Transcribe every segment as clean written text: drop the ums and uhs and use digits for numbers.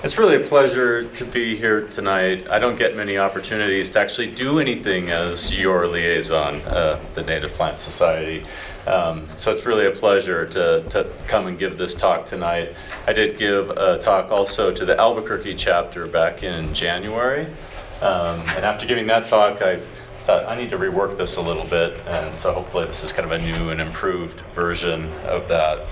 It's really a pleasure to be here tonight. I don't get many opportunities to actually do anything as your liaison, the Native Plant Society. So it's really a pleasure to come and give this talk tonight. I did give a talk also to the Albuquerque chapter back in January. And after giving that talk, I thought I need to rework this a little bit. And so hopefully this is kind of a new and improved version of that.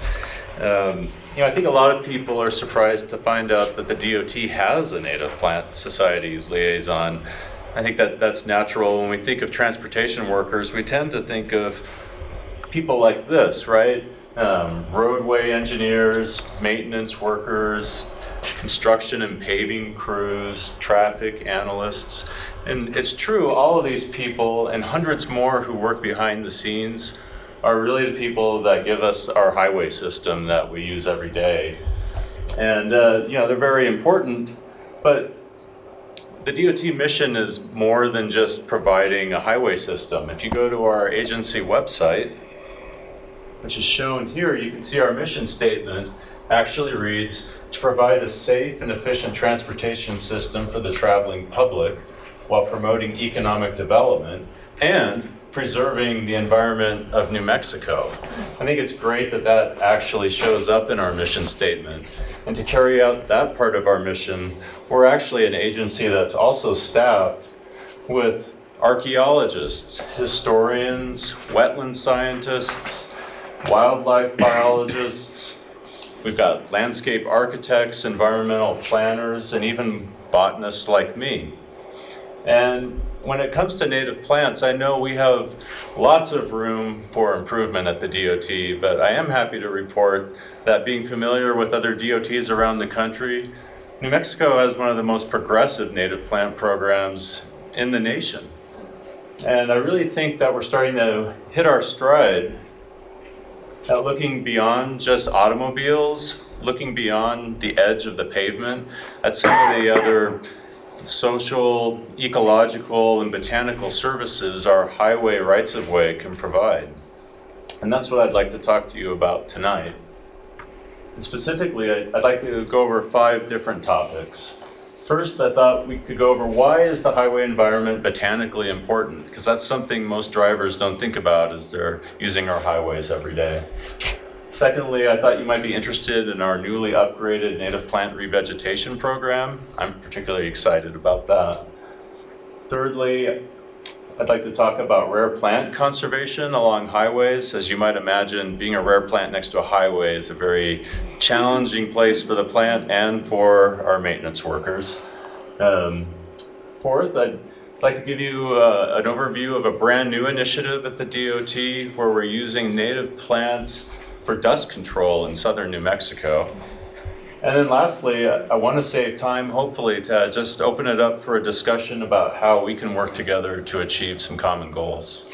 I think a lot of people are surprised to find out that the DOT has a Native Plant Society liaison. I think that's natural. When we think of transportation workers, we tend to think of people like this, right? Roadway engineers, maintenance workers, construction and paving crews, traffic analysts. And it's true, all of these people and hundreds more who work behind the scenes are really the people that give us our highway system that we use every day. And they're very important, but the DOT mission is more than just providing a highway system. If you go to our agency website, which is shown here, you can see our mission statement actually reads, to provide a safe and efficient transportation system for the traveling public while promoting economic development and preserving the environment of New Mexico. I think it's great that that actually shows up in our mission statement. And to carry out that part of our mission, we're actually an agency that's also staffed with archaeologists, historians, wetland scientists, wildlife biologists. We've got landscape architects, environmental planners, and even botanists like me. And when it comes to native plants, I know we have lots of room for improvement at the DOT, but I am happy to report that being familiar with other DOTs around the country, New Mexico has one of the most progressive native plant programs in the nation. And I really think that we're starting to hit our stride at looking beyond just automobiles, looking beyond the edge of the pavement at some of the other social, ecological, and botanical services our highway rights-of-way can provide. And that's what I'd like to talk to you about tonight. And specifically, I'd like to go over 5 different topics. First, I thought we could go over why is the highway environment botanically important? Because that's something most drivers don't think about as they're using our highways every day. Secondly, I thought you might be interested in our newly upgraded native plant revegetation program. I'm particularly excited about that. Thirdly, I'd like to talk about rare plant conservation along highways. As you might imagine, being a rare plant next to a highway is a very challenging place for the plant and for our maintenance workers. Fourth, I'd like to give you an overview of a brand new initiative at the DOT where we're using native plants for dust control in southern New Mexico. And then lastly, I want to save time, hopefully, to just open it up for a discussion about how we can work together to achieve some common goals.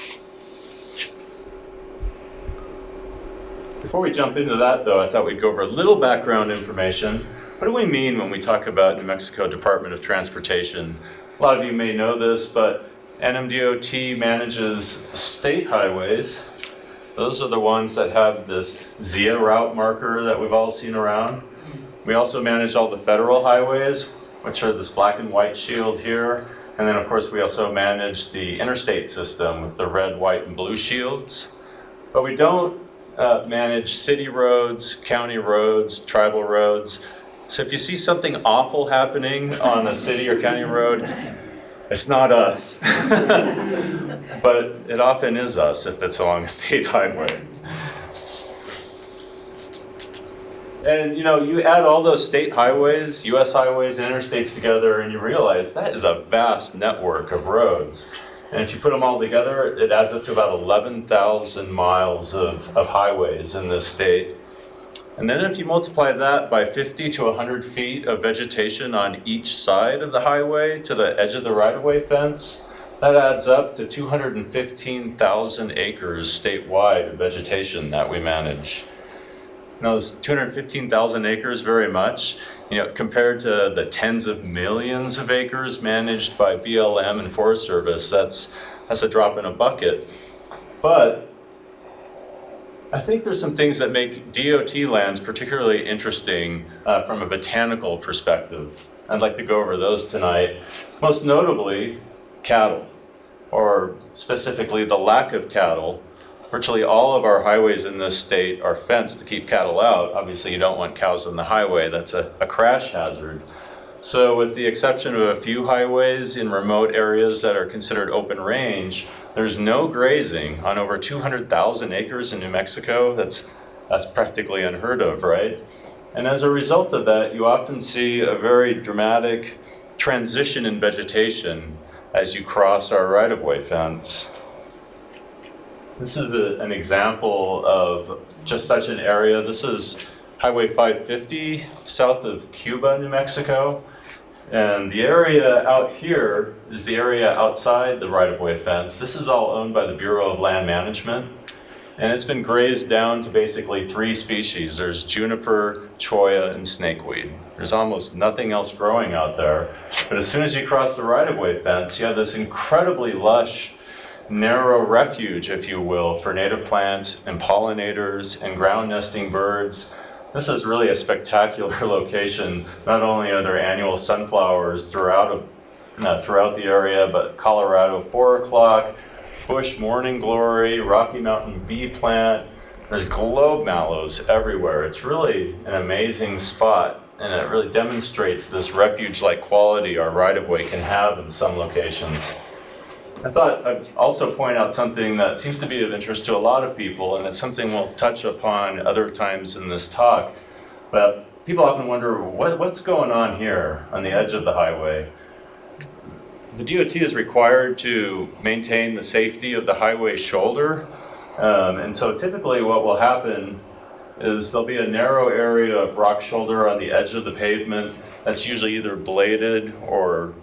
Before we jump into that, though, I thought we'd go over a little background information. What do we mean when we talk about New Mexico Department of Transportation? A lot of you may know this, but NMDoT manages state highways. Those are the ones that have this ZIA route marker that we've all seen around. We also manage all the federal highways, which are this black and white shield here. And then of course we also manage the interstate system with the red, white, and blue shields. But we don't manage city roads, county roads, tribal roads. So if you see something awful happening on a city or county road, it's not us. But it often is us if it's along a state highway. And you add all those state highways, US highways, and interstates together, and you realize that is a vast network of roads. And if you put them all together, it adds up to about 11,000 miles of highways in this state. And then if you multiply that by 50 to 100 feet of vegetation on each side of the highway to the edge of the right-of-way fence, that adds up to 215,000 acres statewide of vegetation that we manage. Is 215,000 acres very much? Compared to the tens of millions of acres managed by BLM and Forest Service, that's a drop in a bucket. But I think there's some things that make DOT lands particularly interesting from a botanical perspective. I'd like to go over those tonight. Most notably, cattle, or specifically the lack of cattle. Virtually all of our highways in this state are fenced to keep cattle out. Obviously, you don't want cows on the highway. That's a crash hazard. So with the exception of a few highways in remote areas that are considered open range, there's no grazing on over 200,000 acres in New Mexico. That's practically unheard of, right? And as a result of that, you often see a very dramatic transition in vegetation as you cross our right-of-way fence. This is an example of just such an area. This is Highway 550 south of Cuba, New Mexico. And the area out here is the area outside the right-of-way fence. This is all owned by the Bureau of Land Management. And it's been grazed down to basically 3 species. There's juniper, cholla, and snakeweed. There's almost nothing else growing out there. But as soon as you cross the right-of-way fence, you have this incredibly lush, narrow refuge, if you will, for native plants and pollinators and ground nesting birds. This is really a spectacular location. Not only are there annual sunflowers throughout the area, but Colorado 4 o'clock, bush morning glory, Rocky Mountain bee plant. There's globe mallows everywhere. It's really an amazing spot, and it really demonstrates this refuge-like quality our right-of-way can have in some locations. I thought I'd also point out something that seems to be of interest to a lot of people, and it's something we'll touch upon other times in this talk. But people often wonder, what's going on here on the edge of the highway? The DOT is required to maintain the safety of the highway shoulder. And so typically what will happen is there'll be a narrow area of rock shoulder on the edge of the pavement that's usually either bladed or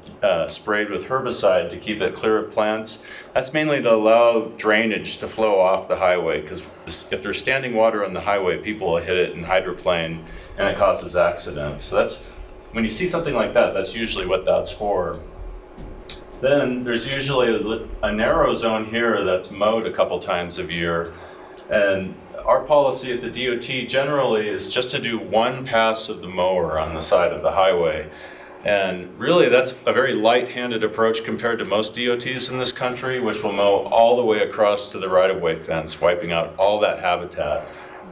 sprayed with herbicide to keep it clear of plants. That's mainly to allow drainage to flow off the highway, because if there's standing water on the highway, people will hit it and hydroplane, and it causes accidents. So that's, when you see something like that, that's usually what that's for. Then there's usually a narrow zone here that's mowed a couple times a year. And our policy at the DOT generally is just to do one pass of the mower on the side of the highway. And really that's a very light-handed approach compared to most DOTs in this country, which will mow all the way across to the right-of-way fence, wiping out all that habitat.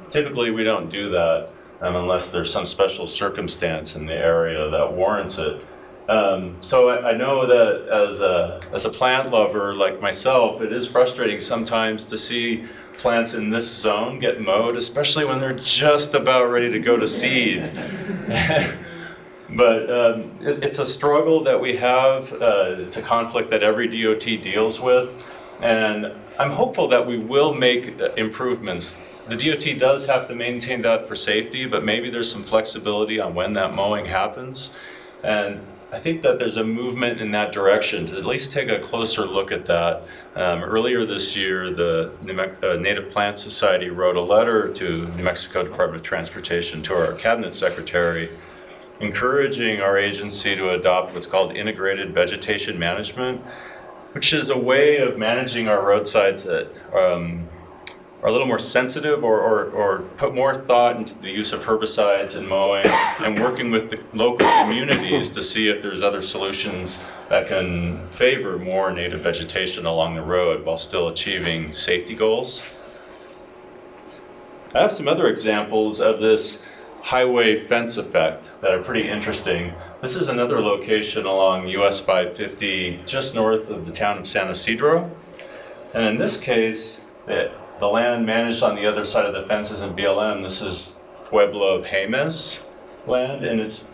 Typically we don't do that unless there's some special circumstance in the area that warrants it. So I know that as a plant lover like myself, it is frustrating sometimes to see plants in this zone get mowed, especially when they're just about ready to go to seed. But it's a struggle that we have. It's a conflict that every DOT deals with. And I'm hopeful that we will make improvements. The DOT does have to maintain that for safety, but maybe there's some flexibility on when that mowing happens. And I think that there's a movement in that direction to at least take a closer look at that. Earlier this year, the Native Plant Society wrote a letter to New Mexico Department of Transportation, to our cabinet secretary, encouraging our agency to adopt what's called integrated vegetation management, which is a way of managing our roadsides that are a little more sensitive or put more thought into the use of herbicides and mowing, and working with the local communities to see if there's other solutions that can favor more native vegetation along the road while still achieving safety goals. I have some other examples of this highway fence effect that are pretty interesting. This is another location along US 550 just north of the town of San Isidro. And in this case, the land managed on the other side of the fence is in BLM. This is Pueblo of Jemez land, and it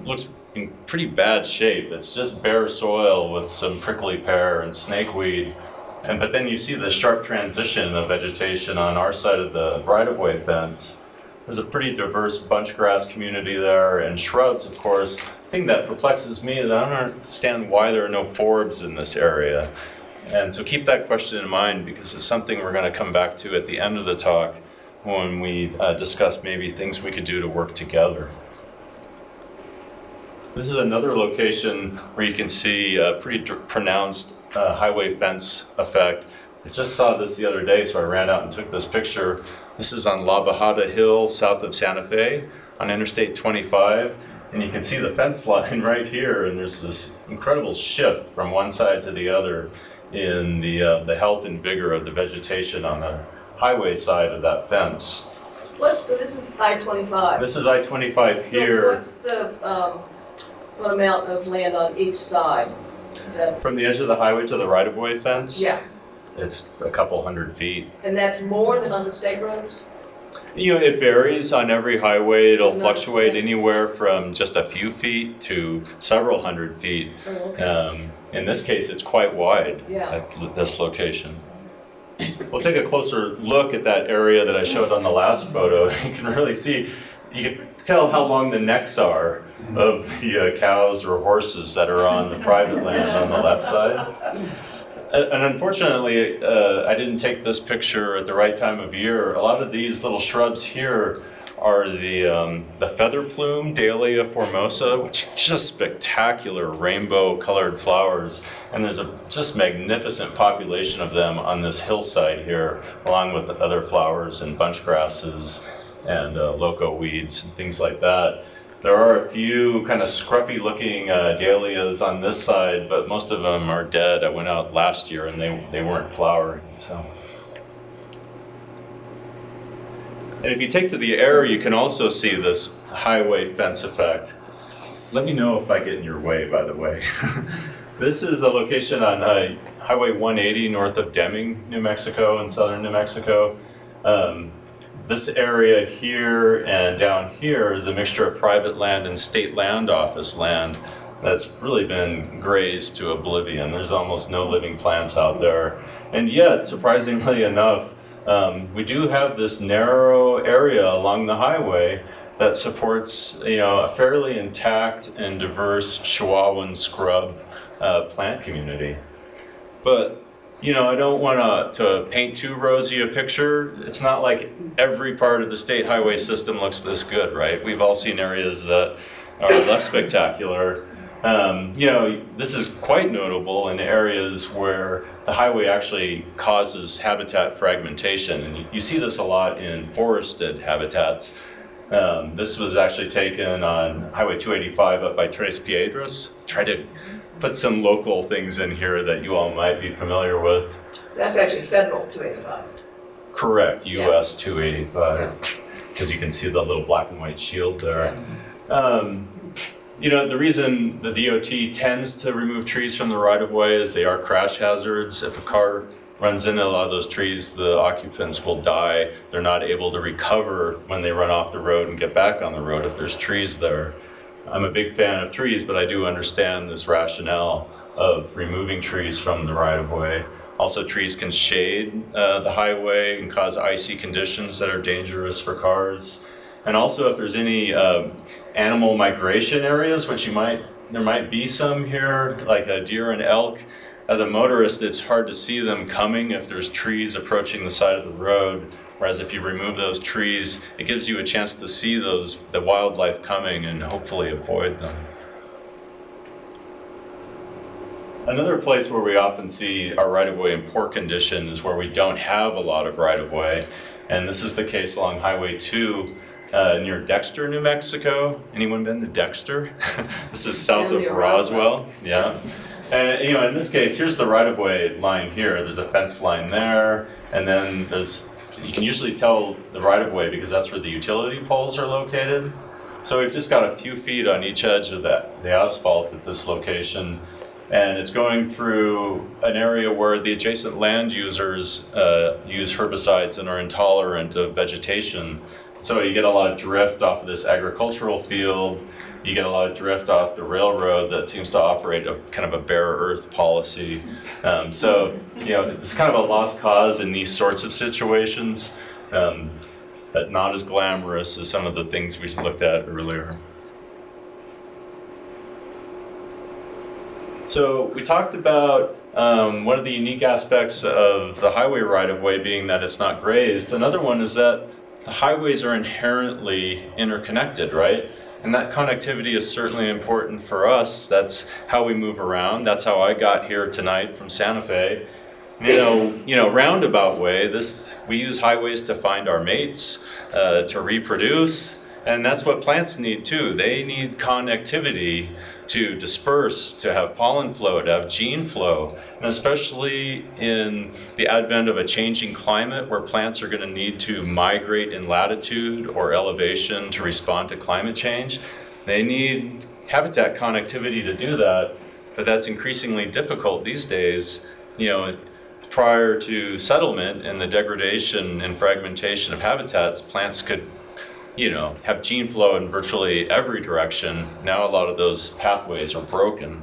looks in pretty bad shape. It's just bare soil with some prickly pear and snakeweed. But then you see the sharp transition of vegetation on our side of the right-of-way fence. There's a pretty diverse bunch grass community there, and shrubs, of course. The thing that perplexes me is I don't understand why there are no forbs in this area. And so keep that question in mind, because it's something we're going to come back to at the end of the talk when we discuss maybe things we could do to work together. This is another location where you can see a pretty pronounced highway fence effect. I just saw this the other day, so I ran out and took this picture. This is on La Bajada Hill, south of Santa Fe, on Interstate 25. And you can see the fence line right here, and there's this incredible shift from one side to the other in the health and vigor of the vegetation on the highway side of that fence. So this is I-25? This is I-25 here. So what's the what amount of land on each side? Is that... From the edge of the highway to the right-of-way fence? Yeah. It's a couple hundred feet. And that's more than on the state roads? You know, it varies on every highway. It'll Not fluctuate safe. anywhere from just a few feet to several hundred feet. Oh, okay. In this case, it's quite wide Yeah. at this location. We'll take a closer look at that area that I showed on the last photo. You can really see, you can tell how long the necks are of the cows or horses that are on the private land on the left side. And unfortunately, I didn't take this picture at the right time of year. A lot of these little shrubs here are the feather plume, Dahlia formosa, which are just spectacular rainbow colored flowers. And there's a just magnificent population of them on this hillside here, along with other flowers and bunch grasses and loco weeds and things like that. There are a few kind of scruffy looking dahlias on this side, but most of them are dead. I went out last year and they weren't flowering. So. And if you take to the air, you can also see this highway fence effect. Let me know if I get in your way, by the way. This is a location on Highway 180 north of Deming, New Mexico, in southern New Mexico. This area here and down here is a mixture of private land and state land office land that's really been grazed to oblivion. There's almost no living plants out there. And yet, surprisingly enough, we do have this narrow area along the highway that supports, a fairly intact and diverse Chihuahuan scrub plant community. But I don't want to paint too rosy a picture. It's not like every part of the state highway system looks this good, right? We've all seen areas that are less spectacular. This is quite notable in areas where the highway actually causes habitat fragmentation. And you see this a lot in forested habitats. This was actually taken on Highway 285 up by Tres Piedras. Tried to put some local things in here that you all might be familiar with. So that's actually federal 285. Correct, US 285, because you can see the little black and white shield there. The reason the DOT tends to remove trees from the right-of-way is they are crash hazards. If a car runs into a lot of those trees, the occupants will die. They're not able to recover when they run off the road and get back on the road if there's trees there. I'm a big fan of trees, but I do understand this rationale of removing trees from the right-of-way. Also, trees can shade the highway and cause icy conditions that are dangerous for cars. And also, if there's any animal migration areas, which there might be some here, like a deer and elk. As a motorist, it's hard to see them coming if there's trees approaching the side of the road. Whereas if you remove those trees, it gives you a chance to see the wildlife coming and hopefully avoid them. Another place where we often see our right-of-way in poor condition is where we don't have a lot of right-of-way. And this is the case along Highway 2 near Dexter, New Mexico. Anyone been to Dexter? This is south of Roswell. Yeah. And in this case, here's the right-of-way line here. There's a fence line there, and then you can usually tell the right-of-way because that's where the utility poles are located. So we've just got a few feet on each edge of the asphalt at this location. And it's going through an area where the adjacent land users use herbicides and are intolerant of vegetation. So you get a lot of drift off of this agricultural field. You get a lot of drift off the railroad that seems to operate a kind of a bare earth policy. It's kind of a lost cause in these sorts of situations, but not as glamorous as some of the things we looked at earlier. So we talked about one of the unique aspects of the highway right-of-way being that it's not grazed. Another one is that the highways are inherently interconnected, right? And that connectivity is certainly important for us. That's how we move around. That's how I got here tonight from Santa Fe. roundabout way. We use highways to find our mates, to reproduce, and that's what plants need too. They need connectivity to disperse, to have pollen flow, to have gene flow, and especially in the advent of a changing climate where plants are going to need to migrate in latitude or elevation to respond to climate change. They need habitat connectivity to do that, but that's increasingly difficult these days. Prior to settlement and the degradation and fragmentation of habitats, plants could have gene flow in virtually every direction. Now a lot of those pathways are broken.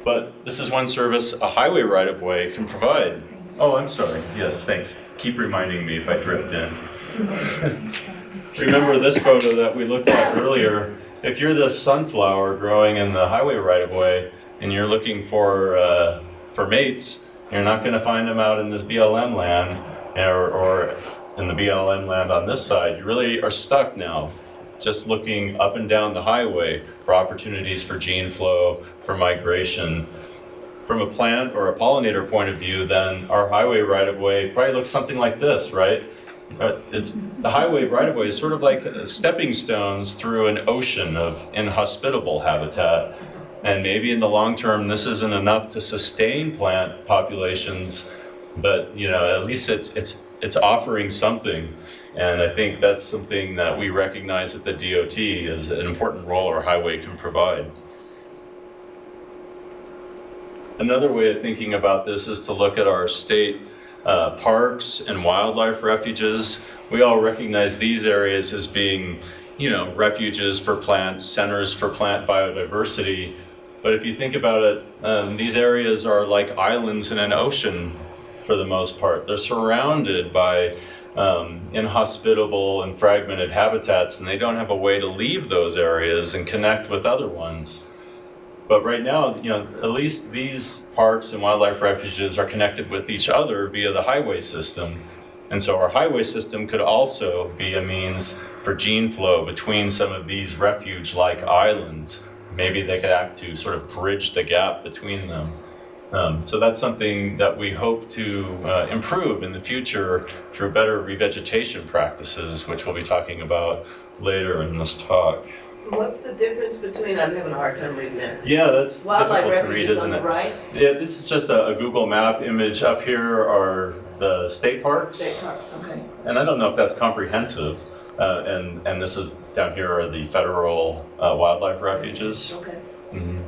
But this is one service a highway right-of-way can provide. Oh, I'm sorry. Yes, thanks. Keep reminding me if I drift in. Remember this photo that we looked at earlier. If you're the sunflower growing in the highway right-of-way and you're looking for mates, you're not going to find them out in this BLM land or in the BLM land on this side. You really are stuck now, just looking up and down the highway for opportunities for gene flow, for migration. From a plant or a pollinator point of view, then our highway right-of-way probably looks something like this, right? The highway right-of-way is sort of like stepping stones through an ocean of inhospitable habitat. And maybe in the long term, this isn't enough to sustain plant populations, but at least it's offering something. And I think that's something that we recognize at the DOT as an important role our highway can provide. Another way of thinking about this is to look at our state parks and wildlife refuges. We all recognize these areas as being, refuges for plants, centers for plant biodiversity. But if you think about it, these areas are like islands in an ocean for the most part. They're surrounded by inhospitable and fragmented habitats, and they don't have a way to leave those areas and connect with other ones. But right now, at least these parks and wildlife refuges are connected with each other via the highway system. And so our highway system could also be a means for gene flow between some of these refuge-like islands. Maybe they could act to sort of bridge the gap between them. So that's something that we hope to improve in the future through better revegetation practices, which we'll be talking about later in this talk. What's the difference between, I'm having a hard time reading that. Yeah, that's Wildlife difficult to read, refuges isn't on it? the right? Yeah, this is just a Google Map image. Up here are the state parks. State parks, okay. And I don't know if that's comprehensive. And this is, down here are the federal wildlife refuges. Okay. Mm-hmm.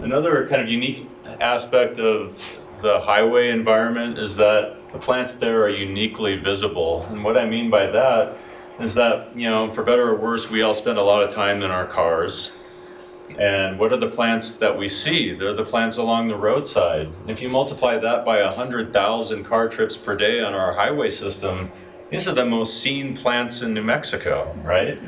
Another kind of unique aspect of the highway environment is that the plants there are uniquely visible. And what I mean by that is that, for better or worse, we all spend a lot of time in our cars. And what are the plants that we see? They're the plants along the roadside. If you multiply that by 100,000 car trips per day on our highway system, these are the most seen plants in New Mexico, right?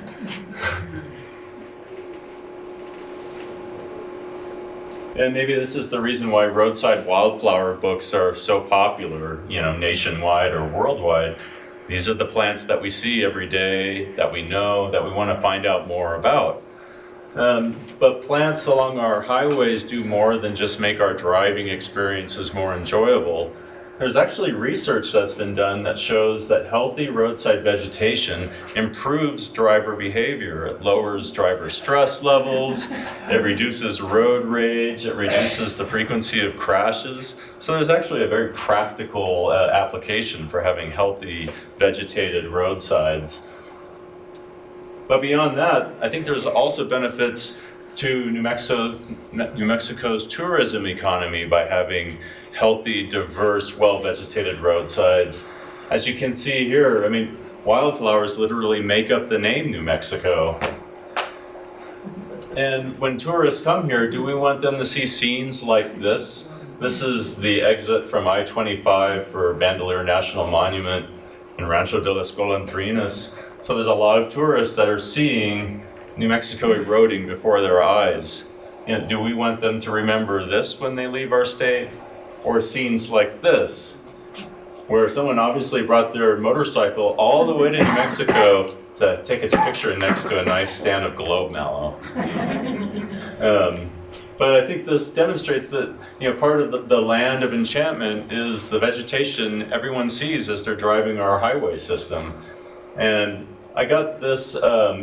And maybe this is the reason why roadside wildflower books are so popular, nationwide or worldwide. These are the plants that we see every day, that we know, that we want to find out more about. But plants along our highways do more than just make our driving experiences more enjoyable. There's actually research that's been done that shows that healthy roadside vegetation improves driver behavior. It lowers driver stress levels, it reduces road rage, it reduces the frequency of crashes. So there's actually a very practical application for having healthy vegetated roadsides. But beyond that, I think there's also benefits to New Mexico's tourism economy by having healthy, diverse, well-vegetated roadsides. As you can see here, wildflowers literally make up the name New Mexico. And when tourists come here, do we want them to see scenes like this? This is the exit from I-25 for Bandelier National Monument in Rancho de las Golondrinas. So there's a lot of tourists that are seeing New Mexico eroding before their eyes. Do we want them to remember this when they leave our state? Or scenes like this, where someone obviously brought their motorcycle all the way to New Mexico to take its picture next to a nice stand of globe mallow. But I think this demonstrates that, you know, part of the land of enchantment is the vegetation everyone sees as they're driving our highway system. And I got this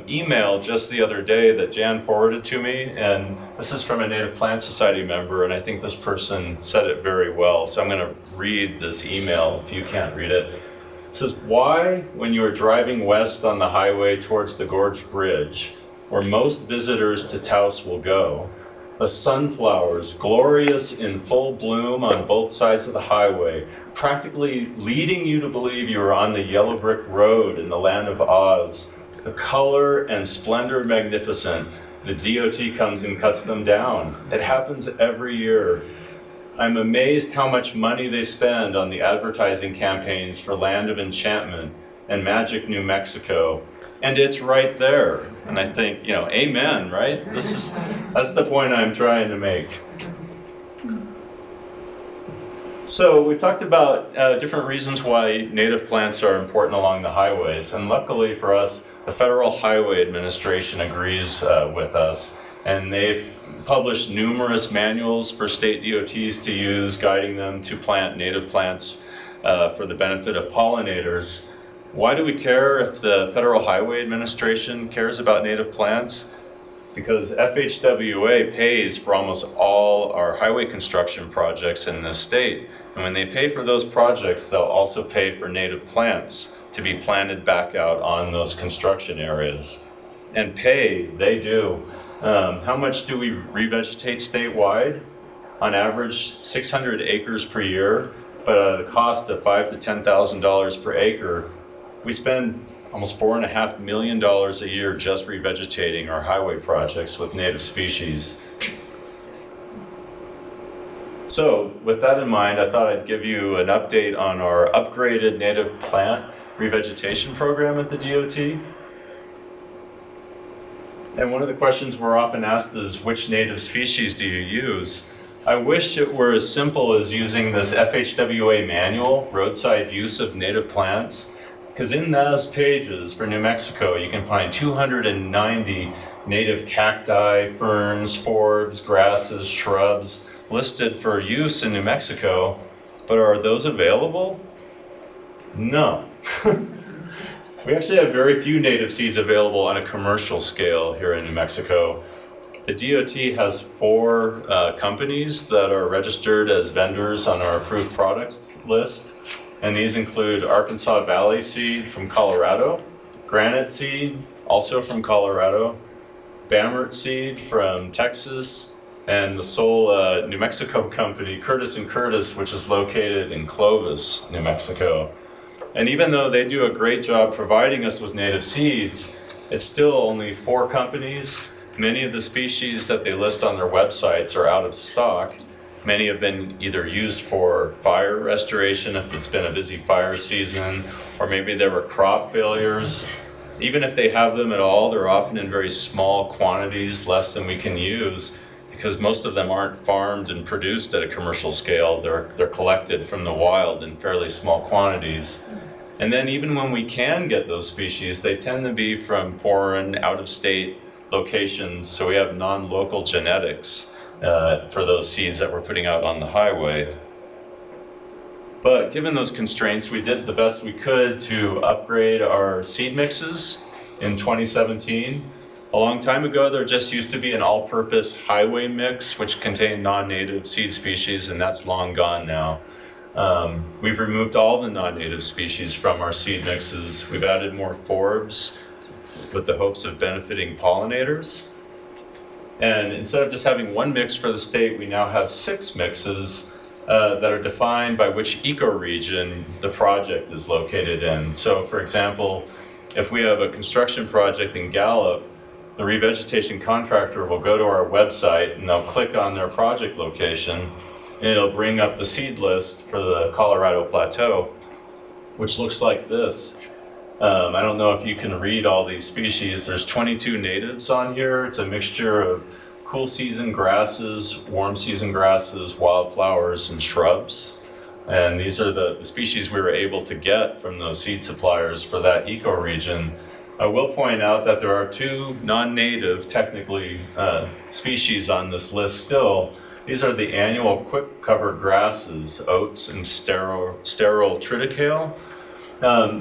email just the other day that Jan forwarded to me, and this is from a Native Plant Society member, and I think this person said it very well. So I'm going to read this email if you can't read it. It says, why, when you are driving west on the highway towards the Gorge Bridge, where most visitors to Taos will go, the sunflowers, glorious in full bloom on both sides of the highway, practically leading you to believe you are on the yellow brick road in the land of Oz. The color and splendor magnificent. The DOT comes and cuts them down. It happens every year. I'm amazed how much money they spend on the advertising campaigns for Land of Enchantment and Magic New Mexico. And it's right there. And I think, you know, amen, right? That's the point I'm trying to make. So we've talked about different reasons why native plants are important along the highways. And luckily for us, the Federal Highway Administration agrees with us. And they've published numerous manuals for state DOTs to use, guiding them to plant native plants for the benefit of pollinators. Why do we care if the Federal Highway Administration cares about native plants? Because FHWA pays for almost all our highway construction projects in this state. And when they pay for those projects, they'll also pay for native plants to be planted back out on those construction areas. And pay, they do. How much do we revegetate statewide? On average, 600 acres per year, but at a cost of $5,000 to $10,000 per acre. We spend almost $4.5 million a year just revegetating our highway projects with native species. So with that in mind, I thought I'd give you an update on our upgraded native plant revegetation program at the DOT. And one of the questions we're often asked is, which native species do you use? I wish it were as simple as using this FHWA manual, Roadside Use of Native Plants. Because in those pages for New Mexico, you can find 290 native cacti, ferns, forbs, grasses, shrubs listed for use in New Mexico. But are those available? No. We actually have very few native seeds available on a commercial scale here in New Mexico. The DOT has 4 companies that are registered as vendors on our approved products list. And these include Arkansas Valley Seed from Colorado, Granite Seed, also from Colorado, Bamert Seed from Texas, and the sole New Mexico company, Curtis & Curtis, which is located in Clovis, New Mexico. And even though they do a great job providing us with native seeds, it's still only 4 companies. Many of the species that they list on their websites are out of stock. Many have been either used for fire restoration if it's been a busy fire season, or maybe there were crop failures. Even if they have them at all, they're often in very small quantities, less than we can use, because most of them aren't farmed and produced at a commercial scale. They're collected from the wild in fairly small quantities. And then even when we can get those species, they tend to be from foreign, out-of-state locations, so we have non-local genetics for those seeds that we're putting out on the highway. But given those constraints, we did the best we could to upgrade our seed mixes in 2017. A long time ago, there just used to be an all-purpose highway mix, which contained non-native seed species, and that's long gone now. We've removed all the non-native species from our seed mixes. We've added more forbs with the hopes of benefiting pollinators. And instead of just having 1 mix for the state, we now have 6 mixes that are defined by which ecoregion the project is located in. So for example, if we have a construction project in Gallup, the revegetation contractor will go to our website and they'll click on their project location, and it'll bring up the seed list for the Colorado Plateau, which looks like this. I don't know if you can read all these species. There's 22 natives on here. It's a mixture of cool season grasses, warm season grasses, wildflowers, and shrubs. And these are the species we were able to get from those seed suppliers for that ecoregion. I will point out that there are two non-native, technically, species on this list still. These are the annual quick-cover grasses, oats and sterile triticale.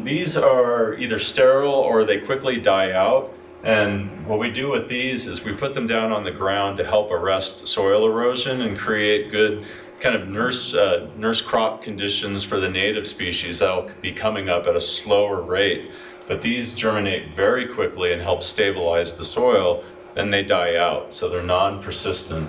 These are either sterile or they quickly die out. And what we do with these is we put them down on the ground to help arrest soil erosion and create good kind of nurse crop conditions for the native species that'll be coming up at a slower rate. But these germinate very quickly and help stabilize the soil, then they die out, so they're non-persistent.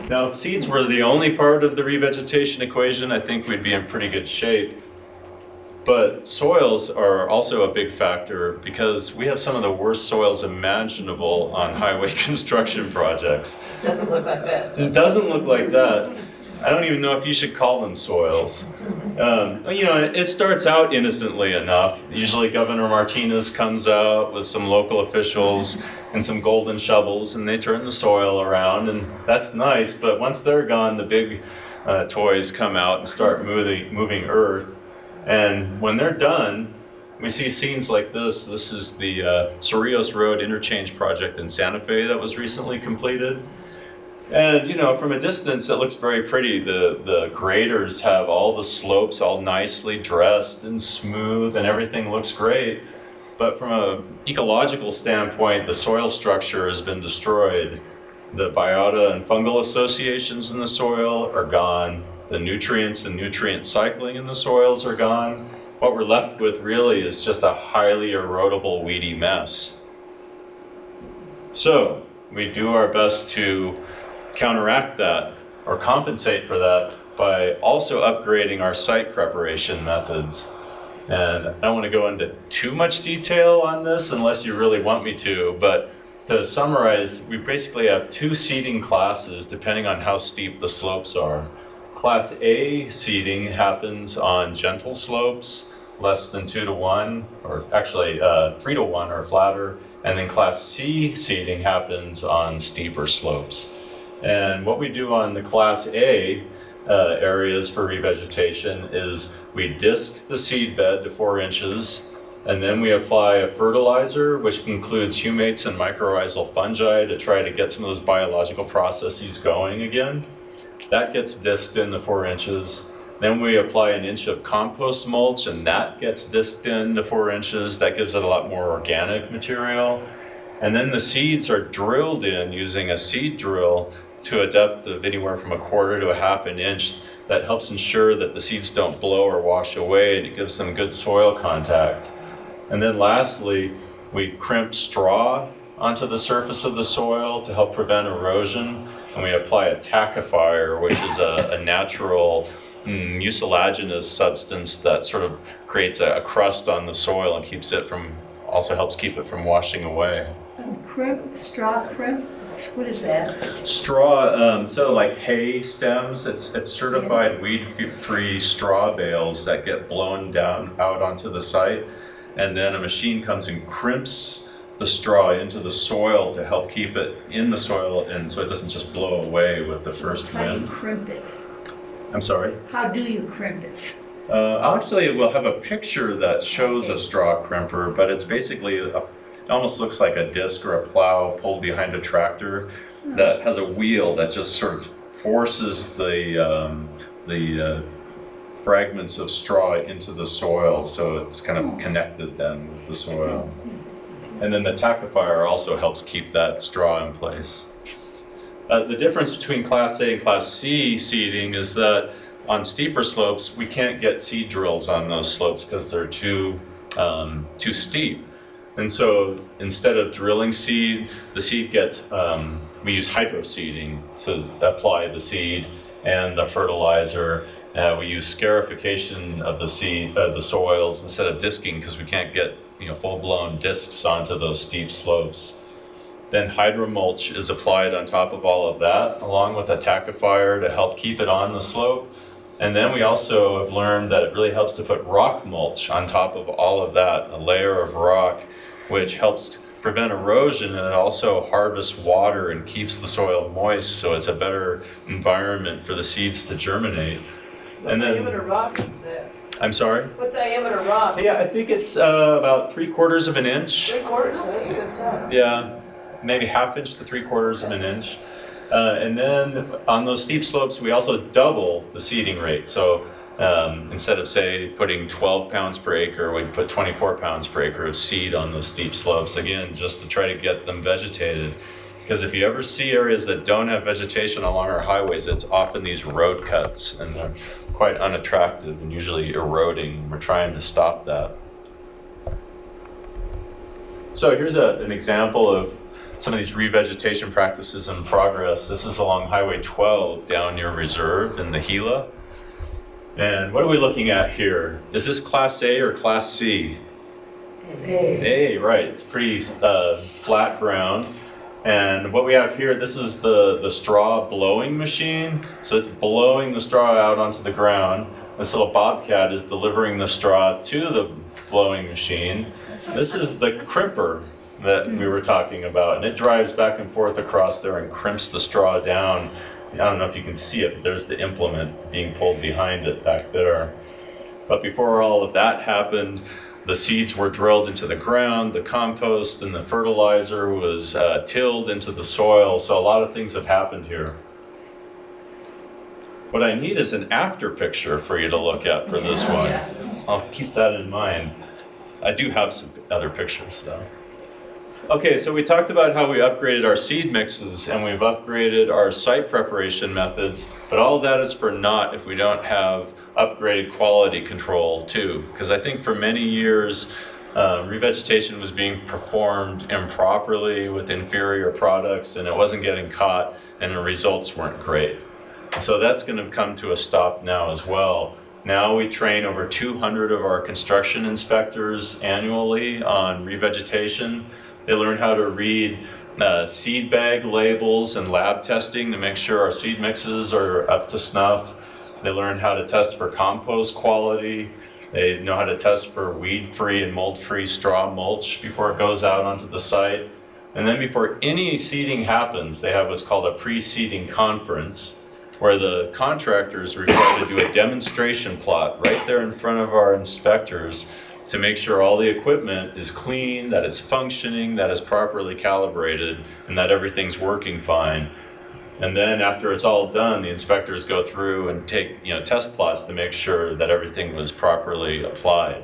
Now, if seeds were the only part of the revegetation equation, I think we'd be in pretty good shape. But soils are also a big factor because we have some of the worst soils imaginable on highway construction projects. Doesn't look like that. It doesn't look like that. I don't even know if you should call them soils. It starts out innocently enough. Usually Governor Martinez comes out with some local officials and some golden shovels and they turn the soil around, and that's nice, but once they're gone, the big toys come out and start moving earth. And when they're done, we see scenes like this. This is the Cerrillos Road interchange project in Santa Fe that was recently completed. And from a distance, it looks very pretty. The graders have all the slopes all nicely dressed and smooth, and everything looks great. But from an ecological standpoint, the soil structure has been destroyed. The biota and fungal associations in the soil are gone. The nutrients and nutrient cycling in the soils are gone. What we're left with really is just a highly erodible, weedy mess. So we do our best to counteract that or compensate for that by also upgrading our site preparation methods. And I don't want to go into too much detail on this unless you really want me to, but to summarize, we basically have two seeding classes depending on how steep the slopes are. Class A seeding happens on gentle slopes, less than 2 to 1, or actually 3 to 1 or flatter. And then Class C seeding happens on steeper slopes. And what we do on the Class A areas for revegetation is we disc the seed bed to 4 inches, and then we apply a fertilizer, which includes humates and mycorrhizal fungi to try to get some of those biological processes going again. That gets disked in the 4 inches. Then we apply an inch of compost mulch, and that gets disked in the 4 inches. That gives it a lot more organic material. And then the seeds are drilled in using a seed drill to a depth of anywhere from 1/4 to 1/2 inch. That helps ensure that the seeds don't blow or wash away, and it gives them good soil contact. And then lastly, we crimp straw onto the surface of the soil to help prevent erosion. And we apply a tackifier, which is a natural mucilaginous substance that sort of creates a crust on the soil and also helps keep it from washing away. Straw crimp? What is that? Straw, so like hay stems, it's certified weed-free straw bales that get blown down out onto the site. And then a machine comes and crimps the straw into the soil to help keep it in the soil, and so it doesn't just blow away with the first How do you wind. crimp it? I'm sorry? How do you crimp it? We'll have a picture that shows a straw crimper, but it's basically, it almost looks like a disc or a plow pulled behind a tractor that has a wheel that just sort of forces the fragments of straw into the soil, so it's kind of connected then with the soil. And then the tackifier also helps keep that straw in place. The difference between Class A and Class C seeding is that on steeper slopes, we can't get seed drills on those slopes because they're too steep. And so instead of drilling seed, the seed gets, we use hydroseeding to apply the seed and the fertilizer. We use scarification of the soils instead of disking because we can't get full-blown discs onto those steep slopes. Then hydromulch is applied on top of all of that, along with a tackifier to help keep it on the slope. And then we also have learned that it really helps to put rock mulch on top of all of that, a layer of rock, which helps prevent erosion, and it also harvests water and keeps the soil moist, so it's a better environment for the seeds to germinate. What diameter rock is that? I'm sorry? What diameter rock? Yeah, I think it's about 3/4 of an inch. 3/4, so that's a good size. Yeah, maybe 1/2 inch to 3/4 of an inch. And then on those steep slopes, we also double the seeding rate. So instead of, say, putting 12 pounds per acre, we put 24 pounds per acre of seed on those steep slopes, again, just to try to get them vegetated. Because if you ever see areas that don't have vegetation along our highways, it's often these road cuts, and they're quite unattractive and usually eroding. We're trying to stop that. So here's an example of some of these revegetation practices in progress. This is along Highway 12 down near Reserve in the Gila. And what are we looking at here? Is this Class A or Class C? A, right. It's pretty flat ground. And what we have here, this is the straw blowing machine. So it's blowing the straw out onto the ground. This little bobcat is delivering the straw to the blowing machine. This is the crimper that we were talking about. And it drives back and forth across there and crimps the straw down. I don't know if you can see it, but there's the implement being pulled behind it back there. But before all of that happened, the seeds were drilled into the ground, the compost and the fertilizer was tilled into the soil. So a lot of things have happened here. What I need is an after picture for you to look at for this one. I'll keep that in mind. I do have some other pictures though. Okay, so we talked about how we upgraded our seed mixes and we've upgraded our site preparation methods, but all of that is for naught if we don't have upgraded quality control too. Because I think for many years, revegetation was being performed improperly with inferior products and it wasn't getting caught and the results weren't great. So that's going to come to a stop now as well. Now we train over 200 of our construction inspectors annually on revegetation. They learn how to read seed bag labels and lab testing to make sure our seed mixes are up to snuff. They learn how to test for compost quality. They know how to test for weed-free and mold-free straw mulch before it goes out onto the site. And then before any seeding happens, they have what's called a pre-seeding conference, where the contractors are required to do a demonstration plot right there in front of our inspectors to make sure all the equipment is clean, that it's functioning, that it's properly calibrated, and that everything's working fine. And then after it's all done, the inspectors go through and take test plots to make sure that everything was properly applied.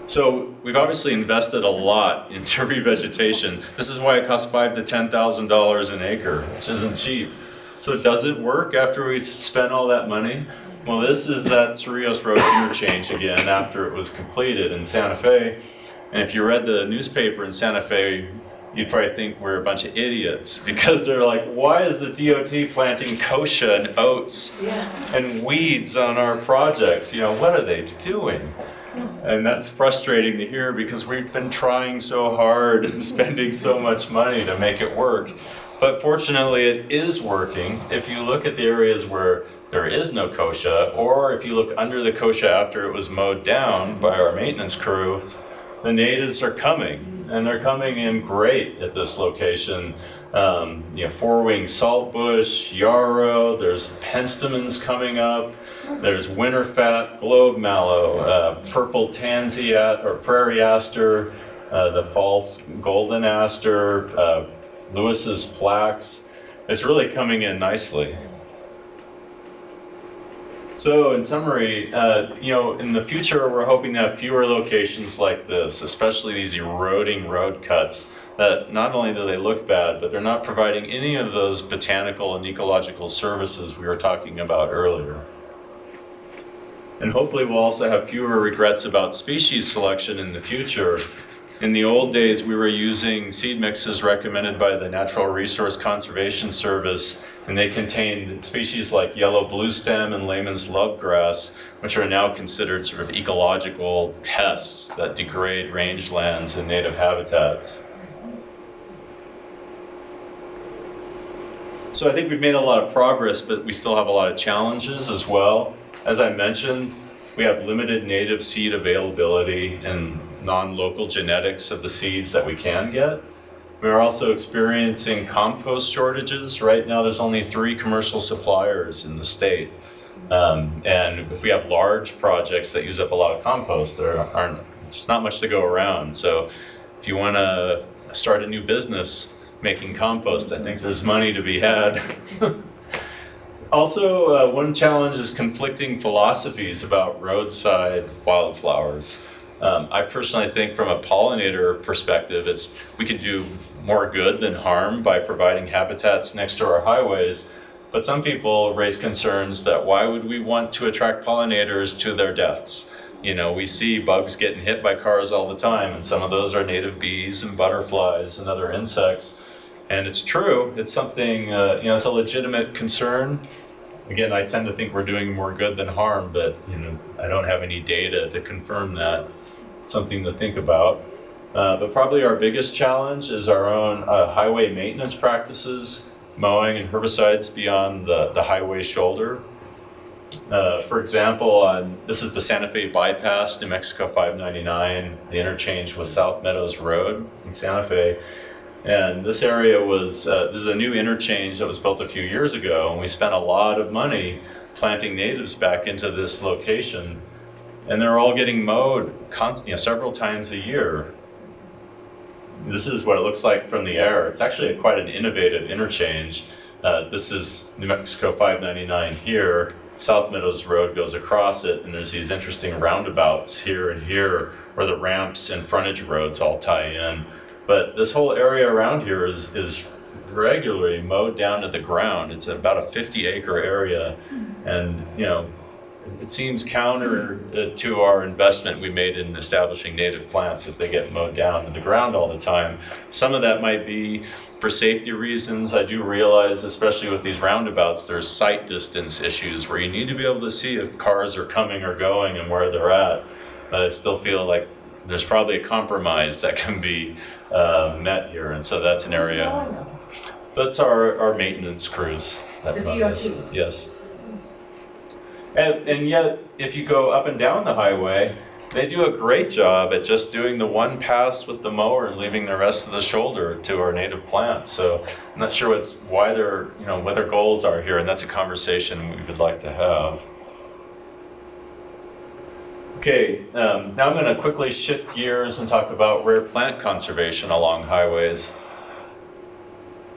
So we've obviously invested a lot into revegetation. This is why it costs $5,000 to $10,000 an acre, which isn't cheap. So does it work after we've spent all that money? Well, this is that Cerrillos Road interchange again after it was completed in Santa Fe. And if you read the newspaper in Santa Fe, you'd probably think we're a bunch of idiots because they're like, why is the DOT planting kochia and oats and weeds on our projects? What are they doing? And that's frustrating to hear because we've been trying so hard and spending so much money to make it work. But fortunately, it is working. If you look at the areas where there is no kochia, or if you look under the kochia after it was mowed down by our maintenance crew, the natives are coming, and they're coming in great at this location. Four-wing saltbush, yarrow, there's penstemons coming up, there's winterfat, globe mallow, purple tansy or prairie aster, the false golden aster, Lewis's flax. It's really coming in nicely. So in summary, in the future, we're hoping to have fewer locations like this, especially these eroding road cuts that not only do they look bad, but they're not providing any of those botanical and ecological services we were talking about earlier. And hopefully we'll also have fewer regrets about species selection in the future. In the old days, we were using seed mixes recommended by the Natural Resource Conservation Service, and they contained species like yellow bluestem and layman's lovegrass, which are now considered sort of ecological pests that degrade rangelands and native habitats. So I think we've made a lot of progress, but we still have a lot of challenges as well. As I mentioned, we have limited native seed availability and non-local genetics of the seeds that we can get. We're also experiencing compost shortages. Right now there's only 3 commercial suppliers in the state. And if we have large projects that use up a lot of compost, it's not much to go around. So if you want to start a new business making compost, I think there's money to be had. Also, one challenge is conflicting philosophies about roadside wildflowers. I personally think from a pollinator perspective, we can do more good than harm by providing habitats next to our highways. But some people raise concerns that why would we want to attract pollinators to their deaths? You know, we see bugs getting hit by cars all the time, and some of those are native bees and butterflies and other insects. And it's true, it's something, it's a legitimate concern. Again, I tend to think we're doing more good than harm, but I don't have any data to confirm that. It's something to think about. But probably our biggest challenge is our own highway maintenance practices, mowing and herbicides beyond the highway shoulder. For example, this is the Santa Fe bypass, New Mexico 599, the interchange with South Meadows Road in Santa Fe. And this area this is a new interchange that was built a few years ago, and we spent a lot of money planting natives back into this location. And they're all getting mowed several times a year. This is what it looks like from the air. It's actually quite an innovative interchange. This is New Mexico 599 here. South Meadows Road goes across it, and there's these interesting roundabouts here and here where the ramps and frontage roads all tie in. But this whole area around here is regularly mowed down to the ground. It's about a 50-acre area, and it seems counter to our investment we made in establishing native plants if they get mowed down to the ground all the time. Some of that might be for safety reasons. I do realize, especially with these roundabouts, there's sight distance issues where you need to be able to see if cars are coming or going and where they're at. But I still feel like there's probably a compromise that can be met here, and so that's an area. That's our maintenance crews. The DOT. Yes. And yet, if you go up and down the highway, they do a great job at just doing the one pass with the mower and leaving the rest of the shoulder to our native plants. So I'm not sure what their goals are here, and that's a conversation we would like to have. Okay, now I'm going to quickly shift gears and talk about rare plant conservation along highways.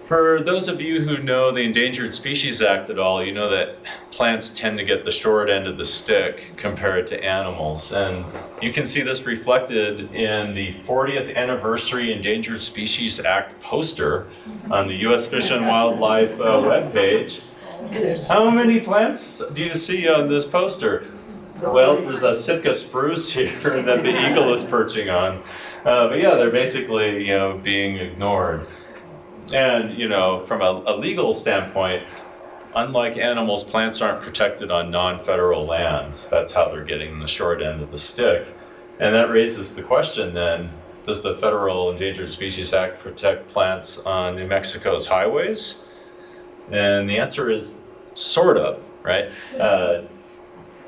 For those of you who know the Endangered Species Act at all, you know that plants tend to get the short end of the stick compared to animals. And you can see this reflected in the 40th Anniversary Endangered Species Act poster on the U.S. Fish and Wildlife webpage. How many plants do you see on this poster? Well, there's a Sitka spruce here that the eagle is perching on. But yeah, they're basically, being ignored. And, from a legal standpoint, unlike animals, plants aren't protected on non-federal lands. That's how they're getting the short end of the stick. And that raises the question then, does the Federal Endangered Species Act protect plants on New Mexico's highways? And the answer is sort of, right?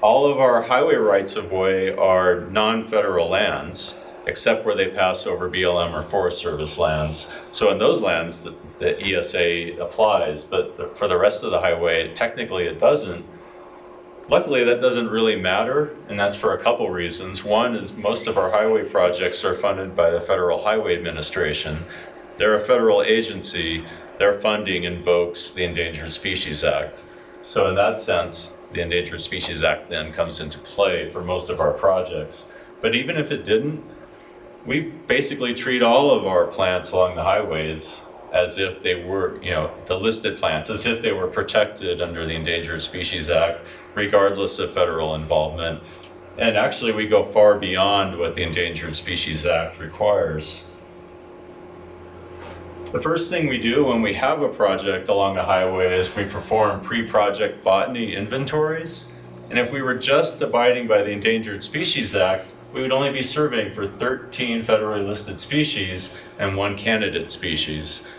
All of our highway rights-of-way are non-federal lands, except where they pass over BLM or Forest Service lands. So in those lands, the ESA applies, but for the rest of the highway, technically it doesn't. Luckily, that doesn't really matter, and that's for a couple reasons. One is most of our highway projects are funded by the Federal Highway Administration. They're a federal agency. Their funding invokes the Endangered Species Act. So in that sense, the Endangered Species Act then comes into play for most of our projects. But even if it didn't, we basically treat all of our plants along the highways as if they were, the listed plants, as if they were protected under the Endangered Species Act, regardless of federal involvement. And actually, we go far beyond what the Endangered Species Act requires. The first thing we do when we have a project along a highway is we perform pre-project botany inventories. And if we were just abiding by the Endangered Species Act, we would only be surveying for 13 federally listed species and 1 candidate species.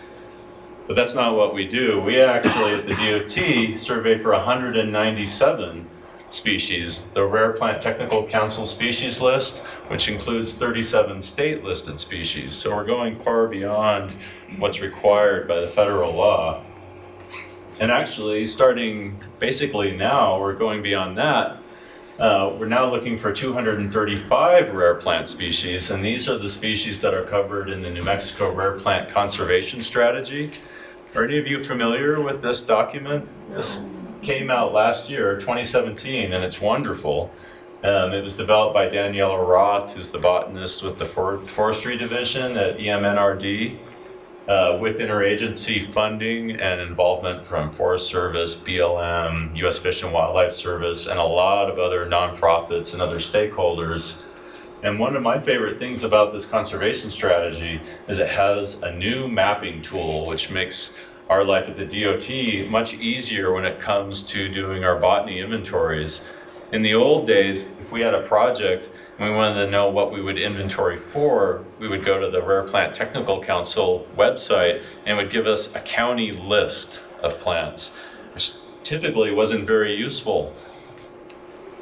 But that's not what we do. We actually, at the DOT, survey for 197 species, the Rare Plant Technical Council species list, which includes 37 state-listed species. So we're going far beyond what's required by the federal law. And actually, starting basically now, we're going beyond that. We're now looking for 235 rare plant species, and these are the species that are covered in the New Mexico Rare Plant Conservation Strategy. Are any of you familiar with this document? This came out last year, 2017, and it's wonderful. It was developed by Daniela Roth, who's the botanist with the Forestry Division at EMNRD, with interagency funding and involvement from Forest Service, BLM, U.S. Fish and Wildlife Service, and a lot of other nonprofits and other stakeholders. And one of my favorite things about this conservation strategy is it has a new mapping tool, which makes our life at the DOT much easier when it comes to doing our botany inventories. In the old days, if we had a project and we wanted to know what we would inventory for, we would go to the Rare Plant Technical Council website and it would give us a county list of plants, which typically wasn't very useful.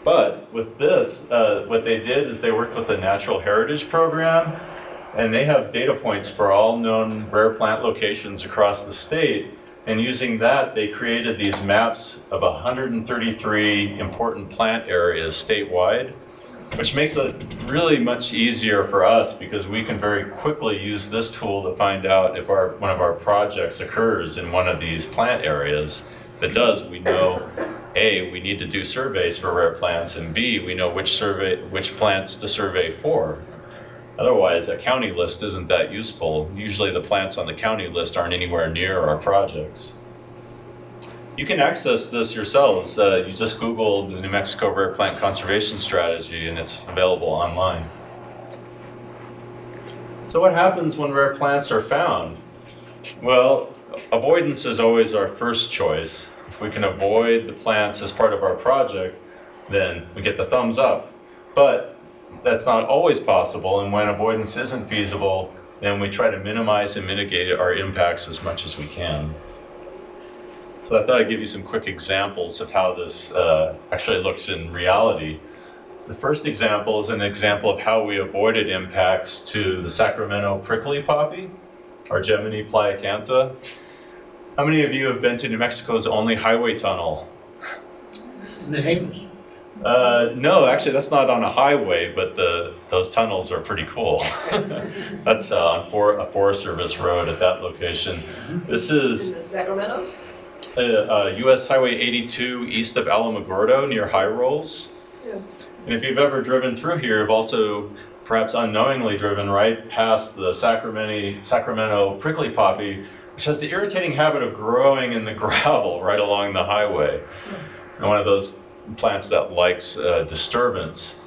But with this, what they did is they worked with the Natural Heritage Program, and they have data points for all known rare plant locations across the state. And using that, they created these maps of 133 important plant areas statewide, which makes it really much easier for us because we can very quickly use this tool to find out if one of our projects occurs in one of these plant areas. If it does, we know, A, we need to do surveys for rare plants, and B, we know which plants to survey for. Otherwise, a county list isn't that useful. Usually the plants on the county list aren't anywhere near our projects. You can access this yourselves. You just Google the New Mexico Rare Plant Conservation Strategy and it's available online. So what happens when rare plants are found? Well, avoidance is always our first choice. If we can avoid the plants as part of our project, then we get the thumbs up. But that's not always possible, and when avoidance isn't feasible, then we try to minimize and mitigate our impacts as much as we can. So I thought I'd give you some quick examples of how this actually looks in reality. The first example is an example of how we avoided impacts to the Sacramento prickly poppy, or Gemini pliacantha. How many of you have been to New Mexico's only highway tunnel? In the Havens. No, actually that's not on a highway, but those tunnels are pretty cool. That's for a Forest Service road at that location. This is In the Sacramentos? US Highway 82 east of Alamogordo near High Rolls. Yeah. And if you've ever driven through here, you've also perhaps unknowingly driven right past the Sacramento prickly poppy, which has the irritating habit of growing in the gravel right along the highway. And one of those plants that likes disturbance.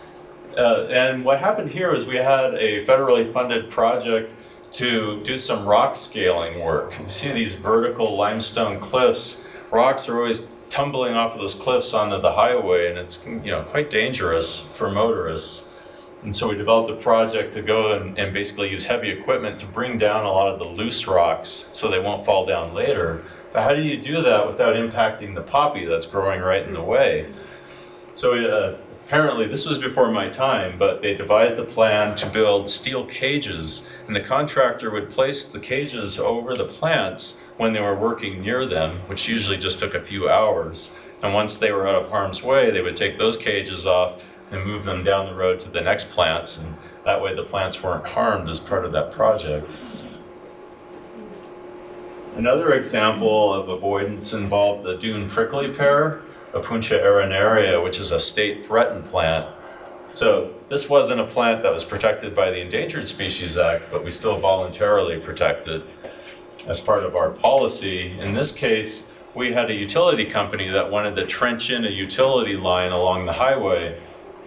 And what happened here is we had a federally funded project to do some rock scaling work. You see these vertical limestone cliffs. Rocks are always tumbling off of those cliffs onto the highway, and it's quite dangerous for motorists. And so we developed a project to go and basically use heavy equipment to bring down a lot of the loose rocks so they won't fall down later. But how do you do that without impacting the poppy that's growing right in the way? So apparently, this was before my time, but they devised a plan to build steel cages, and the contractor would place the cages over the plants when they were working near them, which usually just took a few hours. And once they were out of harm's way, they would take those cages off and move them down the road to the next plants, and that way the plants weren't harmed as part of that project. Another example of avoidance involved the dune prickly pear, Opuntia arenaria, which is a state threatened plant. So this wasn't a plant that was protected by the Endangered Species Act, but we still voluntarily protect it as part of our policy. In this case, we had a utility company that wanted to trench in a utility line along the highway.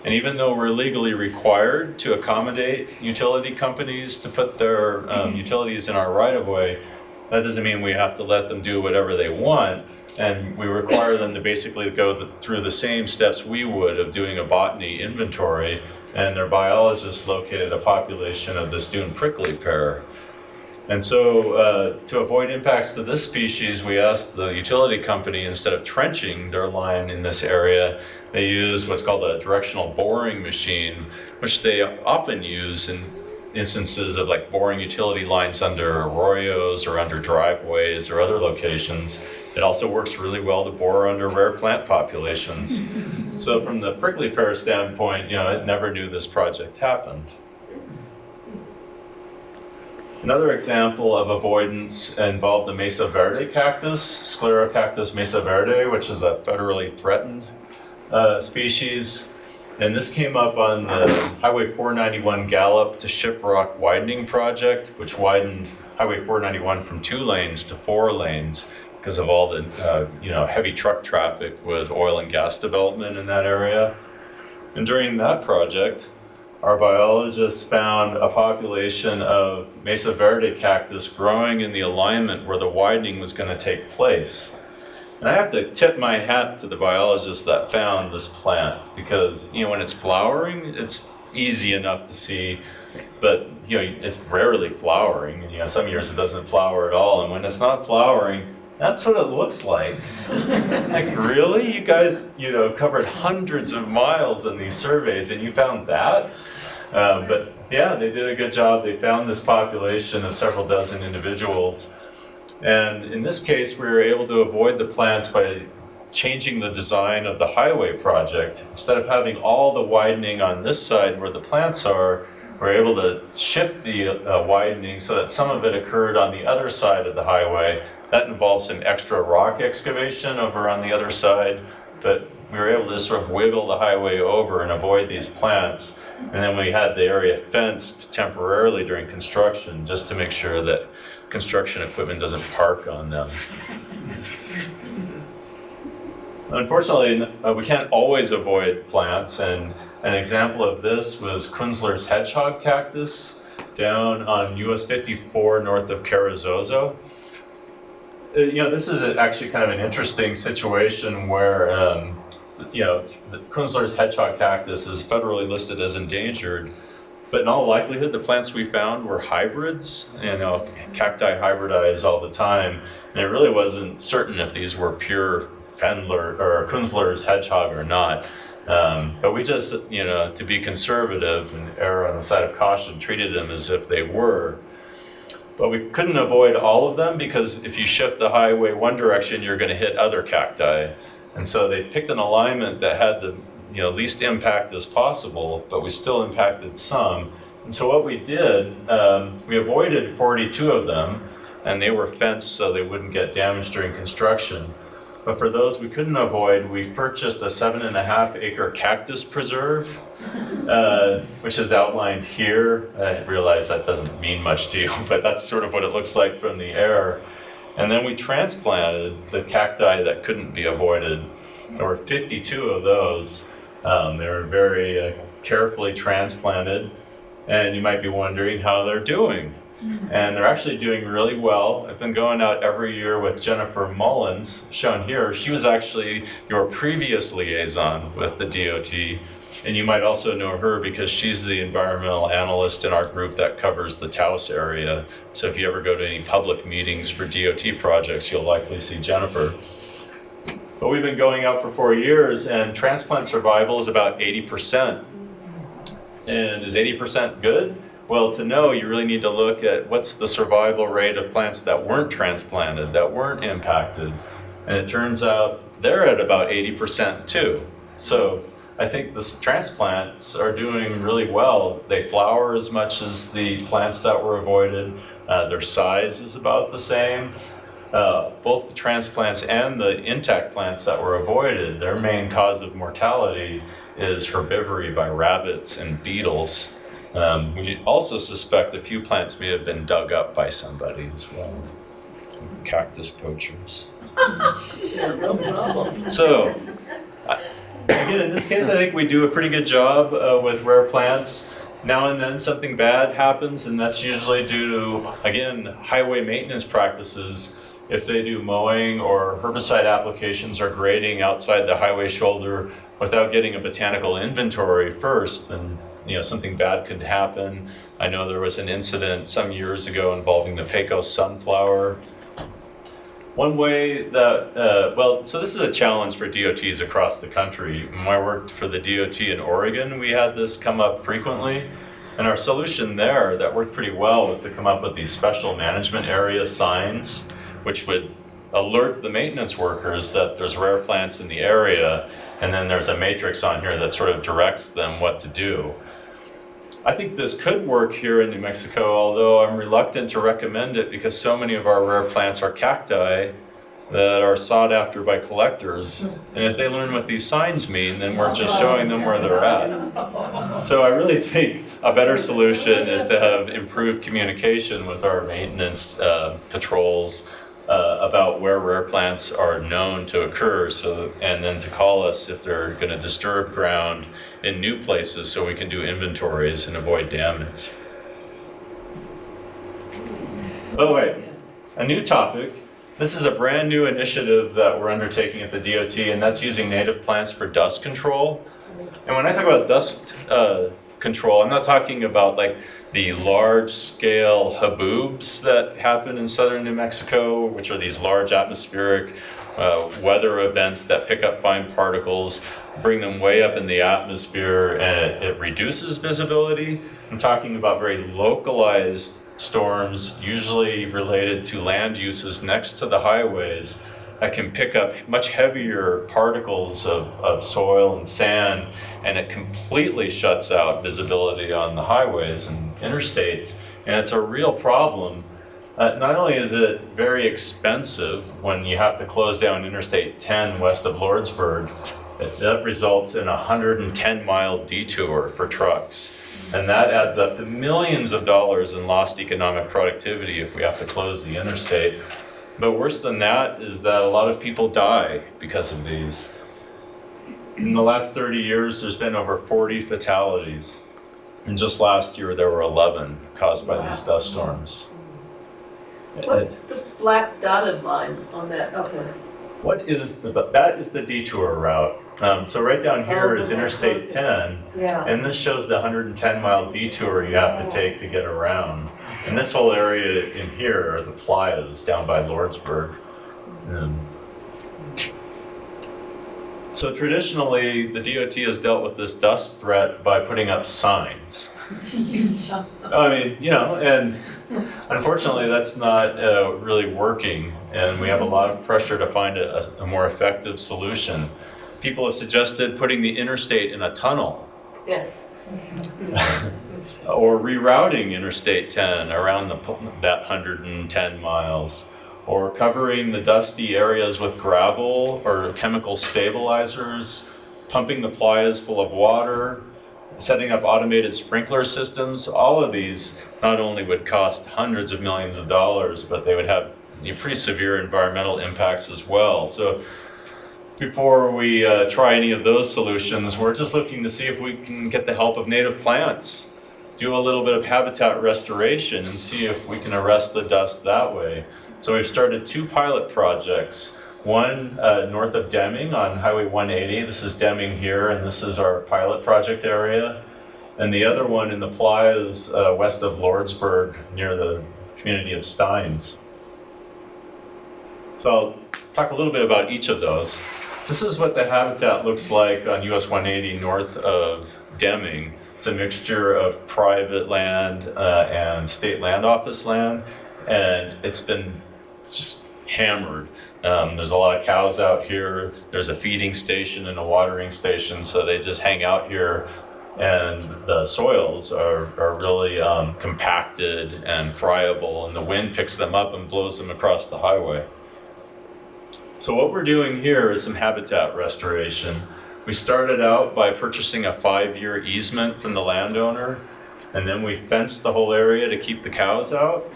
And even though we're legally required to accommodate utility companies to put their utilities in our right-of-way, that doesn't mean we have to let them do whatever they want. And we require them to basically go through the same steps we would of doing a botany inventory. And their biologists located a population of this dune prickly pear. And so to avoid impacts to this species, we asked the utility company, instead of trenching their line in this area, they use what's called a directional boring machine, which they often use in instances of like boring utility lines under arroyos or under driveways or other locations. It also works really well to bore under rare plant populations. So from the prickly pear standpoint, it never knew this project happened. Another example of avoidance involved the Mesa Verde cactus, Sclerocactus mesa verde, which is a federally threatened species. And this came up on the Highway 491 Gallup to Shiprock widening project, which widened Highway 491 from 2 lanes to 4 lanes because of all the heavy truck traffic with oil and gas development in that area. And during that project, our biologists found a population of Mesa Verde cactus growing in the alignment where the widening was going to take place. And I have to tip my hat to the biologists that found this plant because, when it's flowering, it's easy enough to see, but, it's rarely flowering. And, some years it doesn't flower at all. And when it's not flowering, that's what it looks like. Like, really? You guys, covered hundreds of miles in these surveys and you found that? But yeah, they did a good job. They found this population of several dozen individuals. And in this case, we were able to avoid the plants by changing the design of the highway project. Instead of having all the widening on this side where the plants are, we're able to shift the widening so that some of it occurred on the other side of the highway. That involves some extra rock excavation over on the other side, but we were able to sort of wiggle the highway over and avoid these plants. And then we had the area fenced temporarily during construction just to make sure that construction equipment doesn't park on them. Unfortunately, we can't always avoid plants, and an example of this was Kunzler's hedgehog cactus down on US 54 north of Carrizozo. This is actually kind of an interesting situation where the Kunzler's hedgehog cactus is federally listed as endangered, but in all likelihood, the plants we found were hybrids. Cacti hybridize all the time, and it really wasn't certain if these were pure Fendler or Kunzler's hedgehog or not. But we just, to be conservative and err on the side of caution, treated them as if they were. But we couldn't avoid all of them because if you shift the highway one direction, you're going to hit other cacti. And so they picked an alignment that had the least impact as possible, but we still impacted some. And so what we did, we avoided 42 of them, and they were fenced so they wouldn't get damaged during construction. But for those we couldn't avoid, we purchased a 7.5 acre cactus preserve, which is outlined here. I realize that doesn't mean much to you, but that's sort of what it looks like from the air. And then we transplanted the cacti that couldn't be avoided. There were 52 of those. They were very carefully transplanted, and you might be wondering how they're doing. And they're actually doing really well. I've been going out every year with Jennifer Mullins, shown here. She was actually your previous liaison with the DOT, and you might also know her because she's the environmental analyst in our group that covers the Taos area. So if you ever go to any public meetings for DOT projects, you'll likely see Jennifer. But we've been going out for 4 years, and transplant survival is about 80%. And is 80% good? Well, to know, you really need to look at what's the survival rate of plants that weren't transplanted, that weren't impacted. And it turns out they're at about 80% too. So I think the transplants are doing really well. They flower as much as the plants that were avoided. Their size is about the same. Both the transplants and the intact plants that were avoided, their main cause of mortality is herbivory by rabbits and beetles. We also suspect a few plants may have been dug up by somebody as well. Cactus poachers. No problem. So, again, in this case, I think we do a pretty good job with rare plants. Now and then something bad happens, and that's usually due to, again, highway maintenance practices. If they do mowing or herbicide applications or grading outside the highway shoulder without getting a botanical inventory first, then something bad could happen. I know there was an incident some years ago involving the Pecos sunflower. One way that, so this is a challenge for DOTs across the country. When I worked for the DOT in Oregon, we had this come up frequently. And our solution there that worked pretty well was to come up with these special management area signs, which would alert the maintenance workers that there's rare plants in the area, and then there's a matrix on here that sort of directs them what to do. I think this could work here in New Mexico, although I'm reluctant to recommend it because so many of our rare plants are cacti that are sought after by collectors. And if they learn what these signs mean, then we're just showing them where they're at. So I really think a better solution is to have improved communication with our maintenance patrols about where rare plants are known to occur, and then to call us if they're going to disturb ground in new places so we can do inventories and avoid damage. Oh wait, a new topic. This is a brand new initiative that we're undertaking at the DOT, and that's using native plants for dust control. And when I talk about dust control, I'm not talking about like the large-scale haboobs that happen in southern New Mexico, which are these large atmospheric weather events that pick up fine particles, bring them way up in the atmosphere, and it reduces visibility. I'm talking about very localized storms, usually related to land uses next to the highways, that can pick up much heavier particles of soil and sand, and it completely shuts out visibility on the highways and interstates. And it's a real problem. Not only is it very expensive when you have to close down Interstate 10 west of Lordsburg, that results in a 110-mile detour for trucks. And that adds up to millions of dollars in lost economic productivity if we have to close the interstate. But worse than that is that a lot of people die because of these. In the last 30 years, there's been over 40 fatalities. And just last year, there were 11 caused by these dust storms. What's the black dotted line on that? Okay. That is the detour route. So right down here is Interstate 10, Yeah. and this shows the 110-mile detour you have to take to get around. And this whole area in here are the playas down by Lordsburg. So traditionally, the DOT has dealt with this dust threat by putting up signs. I mean, and unfortunately that's not really working, and we have a lot of pressure to find a more effective solution. People have suggested putting the interstate in a tunnel. Yes. Or rerouting Interstate 10 around that 110 miles. Or covering the dusty areas with gravel or chemical stabilizers, pumping the playas full of water, setting up automated sprinkler systems. All of these not only would cost hundreds of millions of dollars, but they would have pretty severe environmental impacts as well. So before we try any of those solutions, we're just looking to see if we can get the help of native plants, do a little bit of habitat restoration, and see if we can arrest the dust that way. So we've started 2 pilot projects. One north of Deming on Highway 180. This is Deming here, and this is our pilot project area. And the other one in the playas west of Lordsburg near the community of Steins. So I'll talk a little bit about each of those. This is what the habitat looks like on US 180 north of Deming. It's a mixture of private land and state land office land, and it's been just hammered. There's a lot of cows out here. There's a feeding station and a watering station, so they just hang out here, and the soils are really compacted and friable, and the wind picks them up and blows them across the highway. So what we're doing here is some habitat restoration. We started out by purchasing a 5-year easement from the landowner, and then we fenced the whole area to keep the cows out.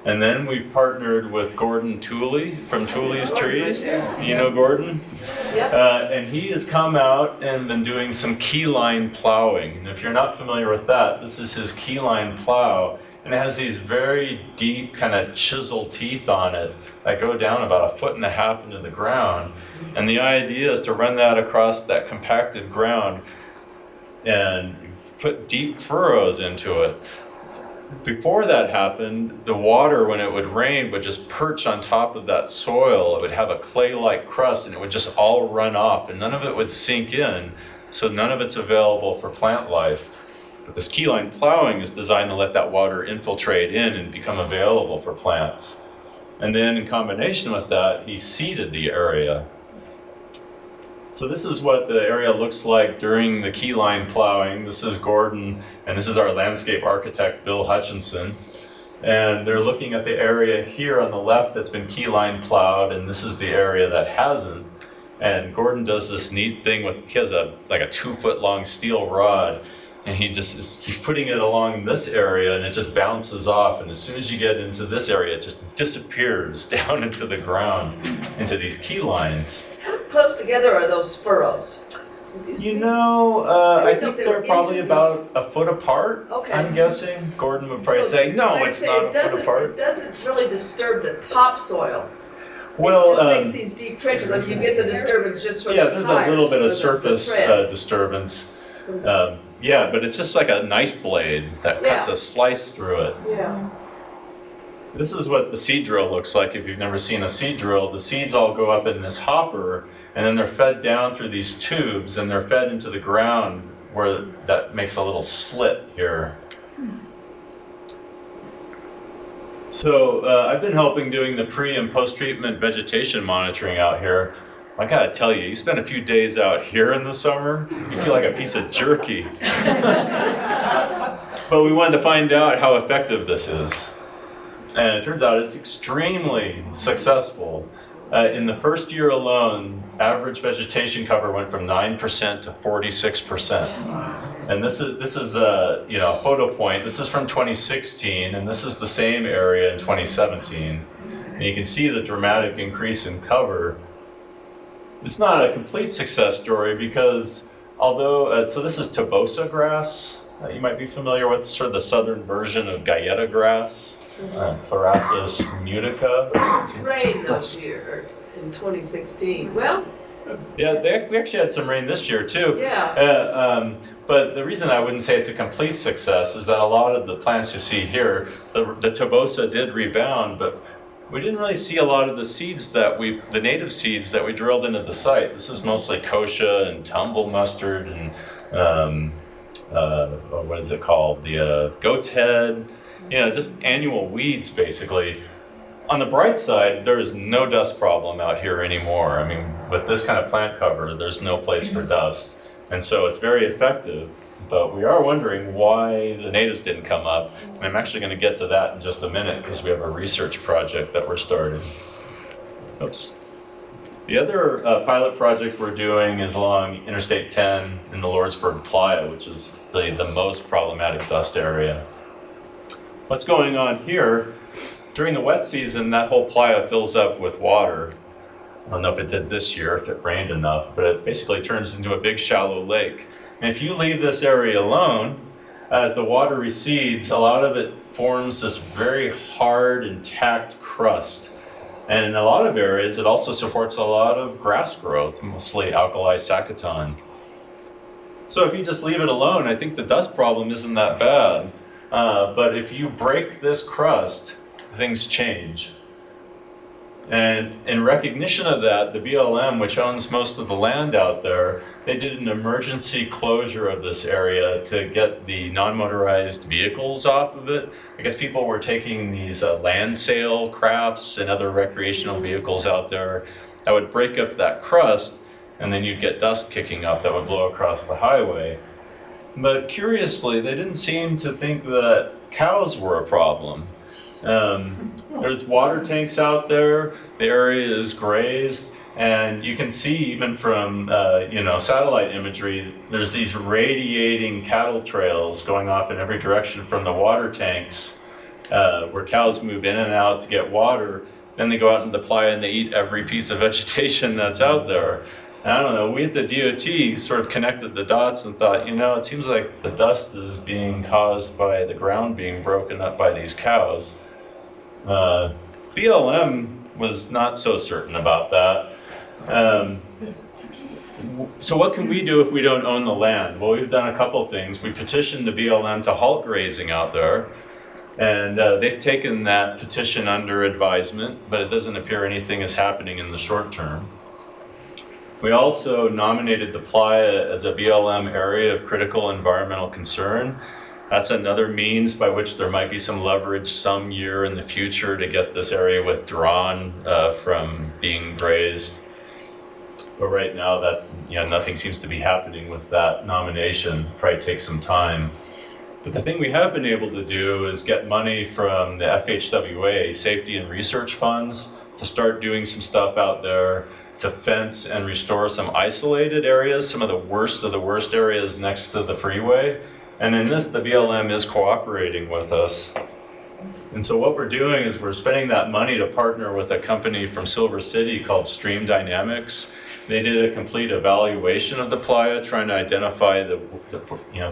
And then we've partnered with Gordon Tooley from Tooley's Trees. You know Gordon? Yep. And he has come out and been doing some keyline plowing. And if you're not familiar with that, this is his keyline plow. And it has these very deep kind of chisel teeth on it that go down about 1.5 feet into the ground. And the idea is to run that across that compacted ground and put deep furrows into it. Before that happened, the water, when it would rain, would just perch on top of that soil. It would have a clay-like crust, and it would just all run off, and none of it would sink in, so none of it's available for plant life. But this keyline plowing is designed to let that water infiltrate in and become available for plants. And then in combination with that, he seeded the area. So this is what the area looks like during the keyline plowing. This is Gordon, and this is our landscape architect, Bill Hutchinson. And they're looking at the area here on the left that's been keyline plowed, and this is the area that hasn't. And Gordon does this neat thing with, he has like a 2-foot long steel rod, and he's putting it along this area, and it just bounces off. And as soon as you get into this area, it just disappears down into the ground, into these key lines. How close together are those furrows? You know, I think they're probably about a foot apart. Okay. I'm guessing. Gordon would probably say, no, I'd it's say not a foot apart. It doesn't really disturb the topsoil. Well, It just makes these deep trenches, like you get the disturbance just from the yeah, tires. there's a little bit of the surface tread. disturbance. Yeah, but it's just like a knife blade that cuts Yeah. a slice through it. Yeah. This is what the seed drill looks like if you've never seen a seed drill. The seeds all go up in this hopper, and then they're fed down through these tubes, and they're fed into the ground where that makes a little slit here. So I've been helping doing the pre and post-treatment vegetation monitoring out here. I gotta tell you, you spend a few days out here in the summer, you feel like a piece of jerky. But we wanted to find out how effective this is. And it turns out it's extremely successful. In the first year alone, average vegetation cover went from 9% to 46%. And this is a photo point. This is from 2016, and this is the same area in 2017. And you can see the dramatic increase in cover. It's not a complete success story because although, so this is Tobosa grass. You might be familiar with sort of the southern version of Galleta grass. Chlorathis mutica. It was rain those year in 2016. Well, yeah, we actually had some rain this year too. yeah. But the reason I wouldn't say it's a complete success is that a lot of the plants you see here, the Tobosa did rebound, but we didn't really see a lot of the seeds the native seeds that we drilled into the site. This is mostly kochia and tumble mustard and what is it called? The goat's head. Just annual weeds, basically. On the bright side, there is no dust problem out here anymore. I mean, with this kind of plant cover, there's no place for dust. And so it's very effective, but we are wondering why the natives didn't come up. And I'm actually going to get to that in just a minute because we have a research project that we're starting. Oops. The other pilot project we're doing is along Interstate 10 in the Lordsburg Playa, which is really the most problematic dust area. What's going on here, during the wet season, that whole playa fills up with water. I don't know if it did this year, if it rained enough, but it basically turns into a big shallow lake. And if you leave this area alone, as the water recedes, a lot of it forms this very hard, intact crust. And in a lot of areas, it also supports a lot of grass growth, mostly alkali sacchaton. So if you just leave it alone, I think the dust problem isn't that bad. But if you break this crust, things change. And in recognition of that, the BLM, which owns most of the land out there, they did an emergency closure of this area to get the non-motorized vehicles off of it. I guess people were taking these land sail crafts and other recreational vehicles out there that would break up that crust, and then you'd get dust kicking up that would blow across the highway. But curiously, they didn't seem to think that cows were a problem. There's water tanks out there, the area is grazed, and you can see even from satellite imagery, there's these radiating cattle trails going off in every direction from the water tanks, where cows move in and out to get water. Then they go out in the playa and they eat every piece of vegetation that's out there. And I don't know, we at the DOT sort of connected the dots and thought, it seems like the dust is being caused by the ground being broken up by these cows. BLM was not so certain about that. So what can we do if we don't own the land? Well, we've done a couple things. We petitioned the BLM to halt grazing out there. And they've taken that petition under advisement, but it doesn't appear anything is happening in the short term. We also nominated the playa as a BLM area of critical environmental concern. That's another means by which there might be some leverage some year in the future to get this area withdrawn from being grazed. But right now, that nothing seems to be happening with that nomination. Probably takes some time. But the thing we have been able to do is get money from the FHWA, Safety and Research Funds, to start doing some stuff out there to fence and restore some isolated areas, some of the worst areas next to the freeway. And in this, the BLM is cooperating with us. And so what we're doing is we're spending that money to partner with a company from Silver City called Stream Dynamics. They did a complete evaluation of the playa, trying to identify the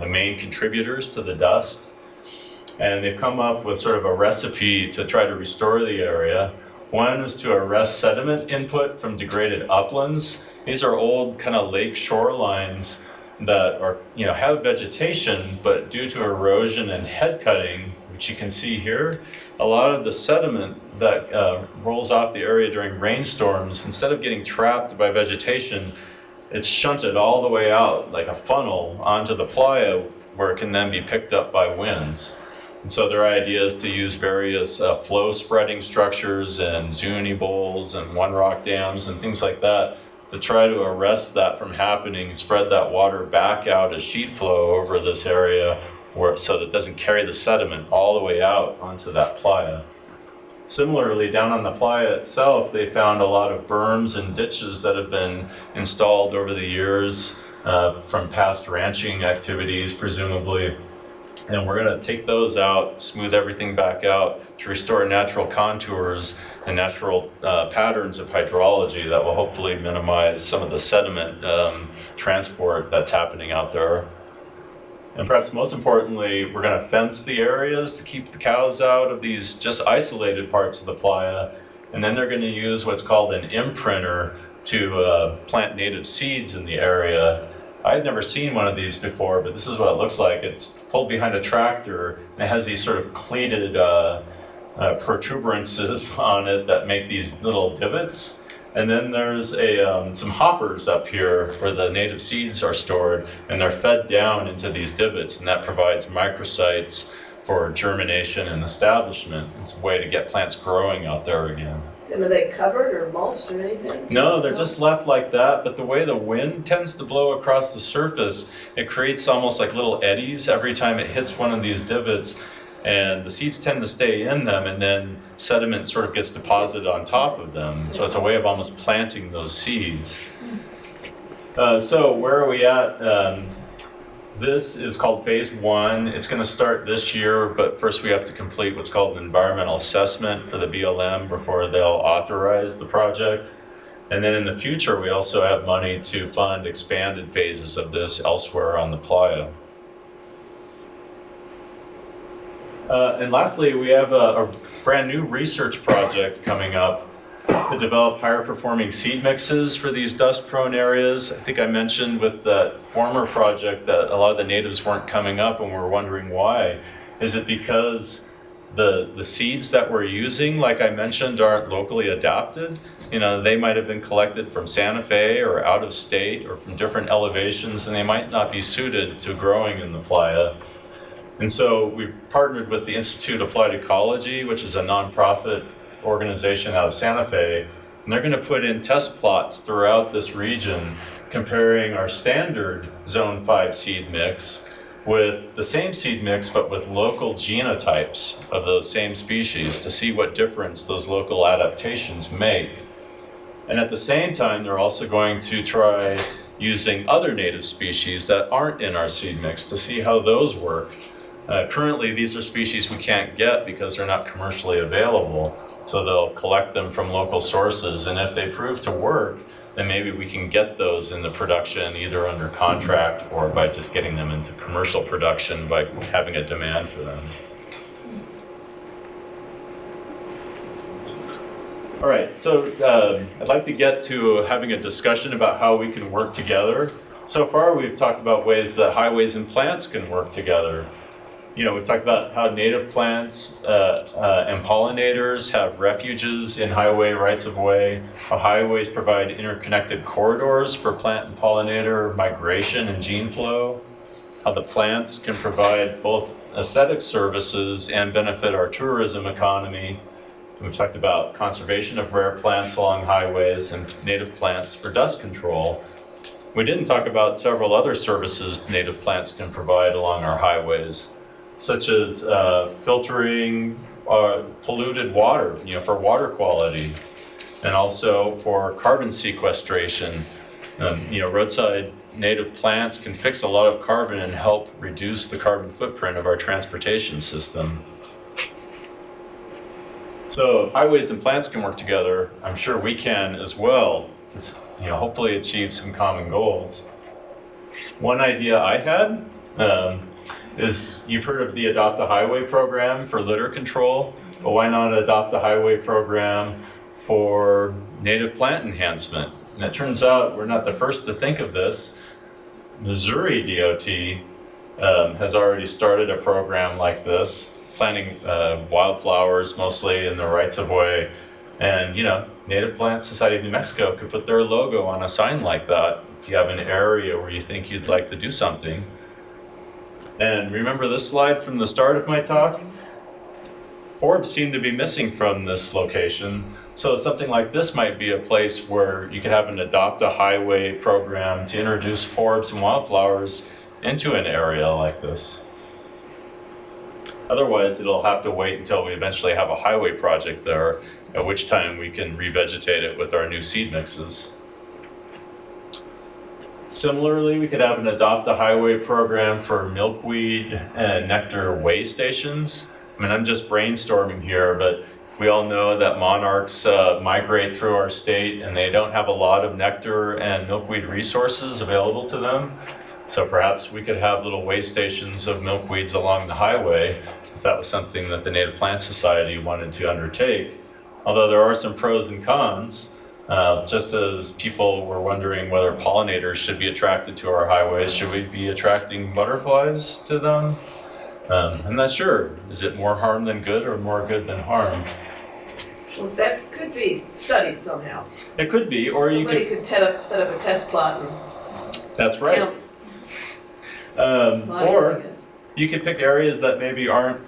main contributors to the dust. And they've come up with sort of a recipe to try to restore the area. One is to arrest sediment input from degraded uplands. These are old kind of lake shorelines that are, have vegetation, but due to erosion and head cutting, which you can see here, a lot of the sediment that rolls off the area during rainstorms, instead of getting trapped by vegetation, it's shunted all the way out like a funnel onto the playa where it can then be picked up by winds. And so their idea is to use various flow spreading structures and zuni bowls and one rock dams and things like that to try to arrest that from happening, spread that water back out as sheet flow over this area so that it doesn't carry the sediment all the way out onto that playa. Similarly, down on the playa itself, they found a lot of berms and ditches that have been installed over the years from past ranching activities, presumably. And we're going to take those out, smooth everything back out to restore natural contours and natural patterns of hydrology that will hopefully minimize some of the sediment transport that's happening out there. And perhaps most importantly, we're going to fence the areas to keep the cows out of these just isolated parts of the playa. And then they're going to use what's called an imprinter to plant native seeds in the area. I'd never seen one of these before, but this is what it looks like. It's pulled behind a tractor, and it has these sort of cleated protuberances on it that make these little divots. And then there's some hoppers up here where the native seeds are stored, and they're fed down into these divots, and that provides microsites for germination and establishment. It's a way to get plants growing out there again. And are they covered or mulched or anything? No, they're just left like that, but the way the wind tends to blow across the surface, it creates almost like little eddies every time it hits one of these divots, and the seeds tend to stay in them, and then sediment sort of gets deposited on top of them. So it's a way of almost planting those seeds. So where are we at? This is called phase 1. It's going to start this year, but first we have to complete what's called an environmental assessment for the BLM before they'll authorize the project. And then in the future, we also have money to fund expanded phases of this elsewhere on the playa. And lastly, we have a brand new research project coming up to develop higher performing seed mixes for these dust prone areas. I think I mentioned with that former project that a lot of the natives weren't coming up, and we're wondering why. Is it because the seeds that we're using, like I mentioned, aren't locally adapted? They might have been collected from Santa Fe or out of state or from different elevations, and they might not be suited to growing in the playa. And so we've partnered with the Institute of Applied Ecology, which is a nonprofit organization out of Santa Fe, and they're going to put in test plots throughout this region comparing our standard Zone 5 seed mix with the same seed mix but with local genotypes of those same species to see what difference those local adaptations make. And at the same time, they're also going to try using other native species that aren't in our seed mix to see how those work. Currently, these are species we can't get because they're not commercially available. So they'll collect them from local sources, and if they prove to work, then maybe we can get those in the production either under contract or by just getting them into commercial production by having a demand for them. All right, so I'd like to get to having a discussion about how we can work together. So far, we've talked about ways that highways and plants can work together. We've talked about how native plants and pollinators have refuges in highway rights-of-way, how highways provide interconnected corridors for plant and pollinator migration and gene flow. how the plants can provide both aesthetic services and benefit our tourism economy. We've talked about conservation of rare plants along highways and native plants for dust control. We didn't talk about several other services native plants can provide along our highways, such as filtering polluted water, for water quality, and also for carbon sequestration. Roadside native plants can fix a lot of carbon and help reduce the carbon footprint of our transportation system. So if highways and plants can work together, I'm sure we can as well to hopefully achieve some common goals. One idea I had is, you've heard of the Adopt a Highway program for litter control, but why not adopt a highway program for native plant enhancement? And it turns out we're not the first to think of this. Missouri DOT has already started a program like this, planting wildflowers mostly in the rights of way. And Native Plant Society of New Mexico could put their logo on a sign like that if you have an area where you think you'd like to do something. And remember this slide from the start of my talk? Forbs seem to be missing from this location. So something like this might be a place where you could have an Adopt a Highway program to introduce forbs and wildflowers into an area like this. Otherwise, it'll have to wait until we eventually have a highway project there, at which time we can revegetate it with our new seed mixes. Similarly, we could have an Adopt a Highway program for milkweed and nectar way stations. I'm just brainstorming here, but we all know that monarchs migrate through our state and they don't have a lot of nectar and milkweed resources available to them. So perhaps we could have little way stations of milkweeds along the highway if that was something that the Native Plant Society wanted to undertake. Although there are some pros and cons, just as people were wondering whether pollinators should be attracted to our highways, should we be attracting butterflies to them? I'm not sure. Is it more harm than good or more good than harm? Well, that could be studied somehow. It could be, or Somebody you could. could set up a test plot and That's right. count lives, I Or guess. you could pick areas that maybe aren't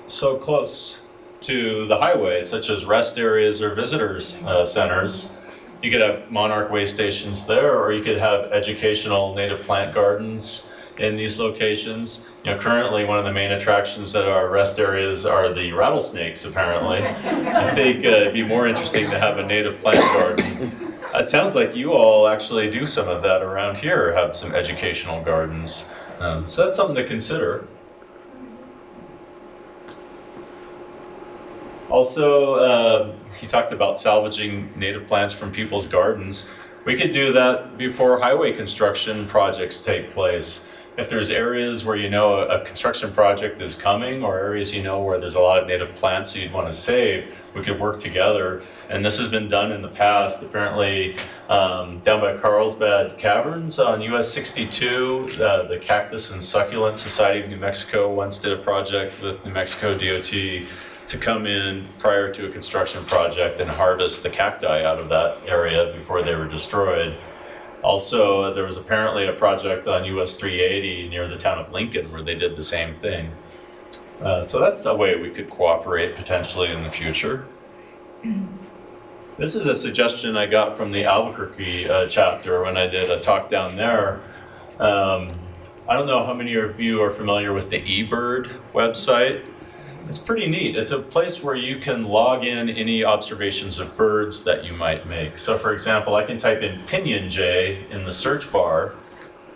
so close to the highway, such as rest areas or visitors centers. You could have monarch way stations there, or you could have educational native plant gardens in these locations. Currently one of the main attractions at our rest areas are the rattlesnakes, apparently. I think it'd be more interesting to have a native plant garden. It sounds like you all actually do some of that around here, have some educational gardens. So that's something to consider. Also, he talked about salvaging native plants from people's gardens. We could do that before highway construction projects take place. If there's areas where a construction project is coming, or areas where there's a lot of native plants that you'd want to save, we could work together. And this has been done in the past. Apparently, down by Carlsbad Caverns on US 62, the Cactus and Succulent Society of New Mexico once did a project with New Mexico DOT to come in prior to a construction project and harvest the cacti out of that area before they were destroyed. Also, there was apparently a project on US 380 near the town of Lincoln where they did the same thing. So that's a way we could cooperate potentially in the future. This is a suggestion I got from the Albuquerque chapter when I did a talk down there. I don't know how many of you are familiar with the eBird website. It's pretty neat. It's a place where you can log in any observations of birds that you might make. So for example, I can type in pinion jay in the search bar,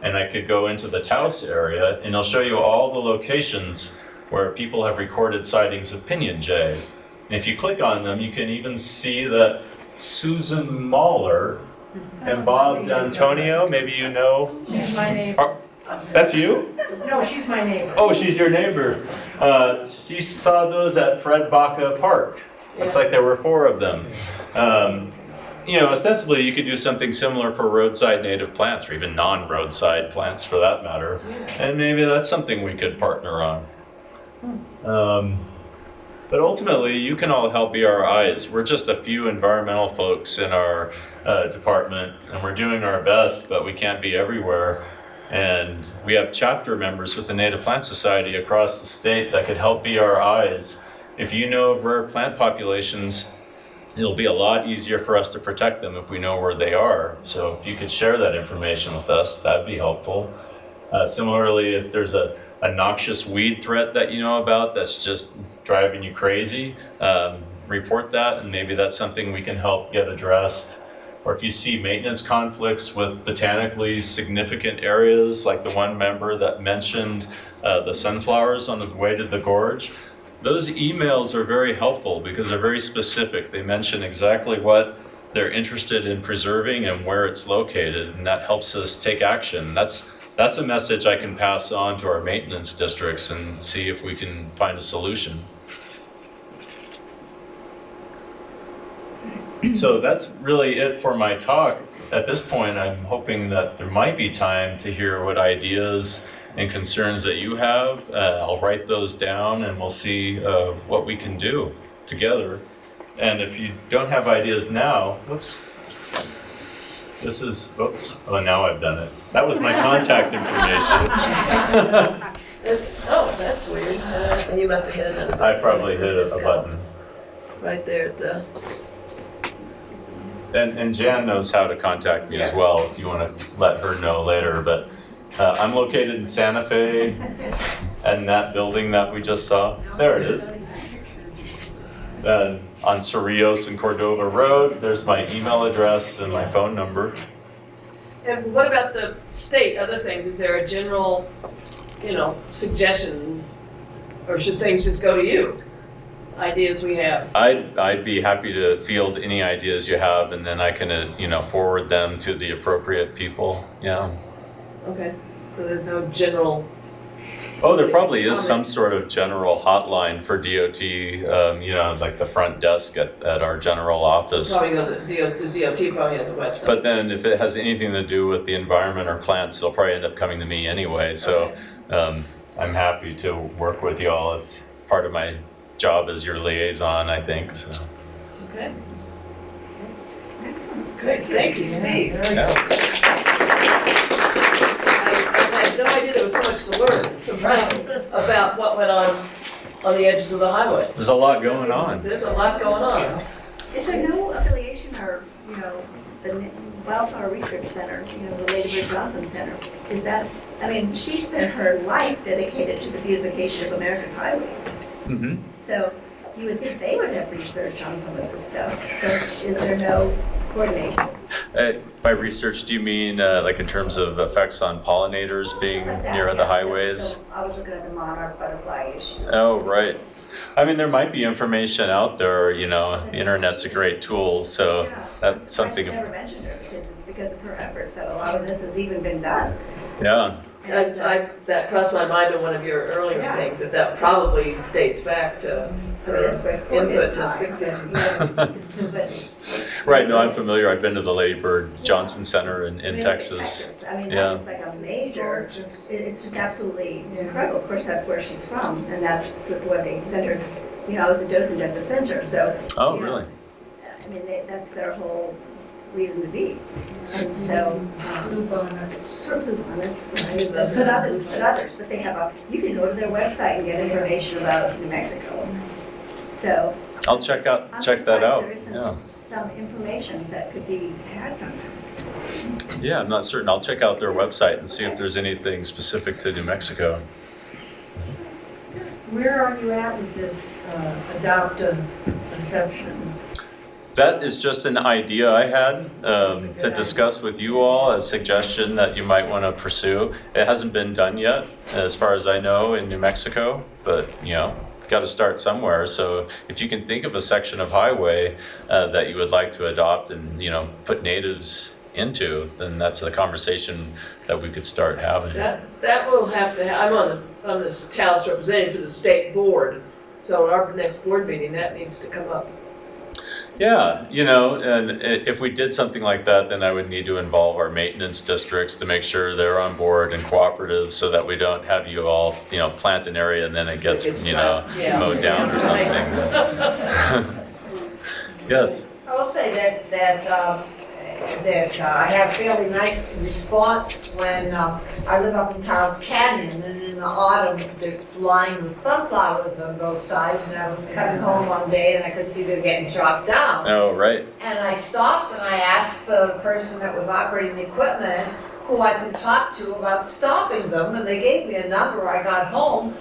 and I could go into the Taos area, and it'll show you all the locations where people have recorded sightings of pinion jay. And if you click on them, you can even see that Susan Mahler and Bob D'Antonio, maybe you know. She's my neighbor. That's you? No, she's my neighbor. Oh, she's your neighbor. She saw those at Fred Baca Park. Looks like there were 4 of them. Ostensibly you could do something similar for roadside native plants, or even non-roadside plants for that matter. And maybe that's something we could partner on. But ultimately, you can all help be our eyes. We're just a few environmental folks in our department, and we're doing our best, but we can't be everywhere. And we have chapter members with the Native Plant Society across the state that could help be our eyes. If you know of rare plant populations, it'll be a lot easier for us to protect them if we know where they are. So if you could share that information with us, that'd be helpful. Similarly, if there's a noxious weed threat that you know about that's just driving you crazy, report that, and maybe that's something we can help get addressed. Or if you see maintenance conflicts with botanically significant areas, like the one member that mentioned the sunflowers on the way to the gorge, those emails are very helpful because they're very specific. They mention exactly what they're interested in preserving and where it's located, and that helps us take action. That's a message I can pass on to our maintenance districts and see if we can find a solution. So that's really it for my talk. At this point, I'm hoping that there might be time to hear what ideas and concerns that you have. I'll write those down and we'll see what we can do together. And if you don't have ideas now, whoops. This is, oops, oh, now I've done it. That was my contact information. That's weird. You must have hit it. I probably hit a button. Right there at the, And Jan knows how to contact me as well, if you want to let her know later. But I'm located in Santa Fe, and that building that we just saw, there it is. On Cerrillos and Cordova Road, there's my email address and my phone number. and what about the state, other things? Is there a general, suggestion? Or should things just go to you? Ideas we have? I'd be happy to field any ideas you have, and then I can, forward them to the appropriate people. Yeah. Okay, so there's no general, Oh, there probably is some sort of general hotline for DOT, like the front desk at our general office. probably go to the DOT probably has a website. But then if it has anything to do with the environment or plants, it'll probably end up coming to me anyway. So I'm happy to work with you all. It's part of my job as your liaison, I think. So. Okay, Excellent. great, thank you, Steve. Yeah. I had no idea there was so much to learn about what went on the edges of the highways. There's a lot going on. There's a lot going on. Is there no affiliation or, the Wildflower Research Center, the Lady Bird Johnson Center? Is that, she spent her life dedicated to the beautification of America's highways. Mm-hmm. So you would think they would have research on some of this stuff, but is there no coordination? By research, do you mean like in terms of effects on pollinators being Like that, near yeah. the highways? So I was looking at the monarch butterfly issue. Oh, right. There might be information out there, the internet's a great tool, so Yeah, that's something. I never mentioned her because it's because of her efforts that a lot of this has even been done. Yeah. And, That crossed my mind in one of your earlier Yeah. things, that probably dates back to it's her before input his in the time. 60s and 70s. But Right, no, I'm familiar. I've been to the Lady Bird Johnson Center in really, Texas. that Yeah. is like a major, it's just absolutely incredible. Of course, that's where she's from, and that's what they centered. I was a docent at the center, so. Oh, you know, really? That's their whole reason to be. And so. Sort of bluebonnets, right? But others, but they have you can go to their website and get information about New Mexico. So. I'll check that surprised out. there isn't Yeah. some information that could be had from them. Yeah, I'm not certain. I'll check out their website and see if there's anything specific to New Mexico. Where are you at with this adopt a section? That is just an idea I had to discuss with you all, a suggestion that you might want to pursue. It hasn't been done yet, as far as I know, in New Mexico, but got to start somewhere. So if you can think of a section of highway that you would like to adopt and put natives into, then that's a conversation that we could start having. That will have to, I'm on this Taos representative to the state board, so in our next board meeting, that needs to come up. Yeah, and if we did something like that, then I would need to involve our maintenance districts to make sure they're on board and cooperative, so that we don't have you all, plant an area and then it gets, mowed down or something. Yes. I will say that that I have fairly nice response when I live up in Taos Canyon, and in the autumn it's lined with sunflowers on both sides, and I was coming home one day and I could see they're getting chopped down. Oh, right. And I stopped and I asked the person that was operating the equipment who I could talk to about stopping them, and they gave me a number. I got home.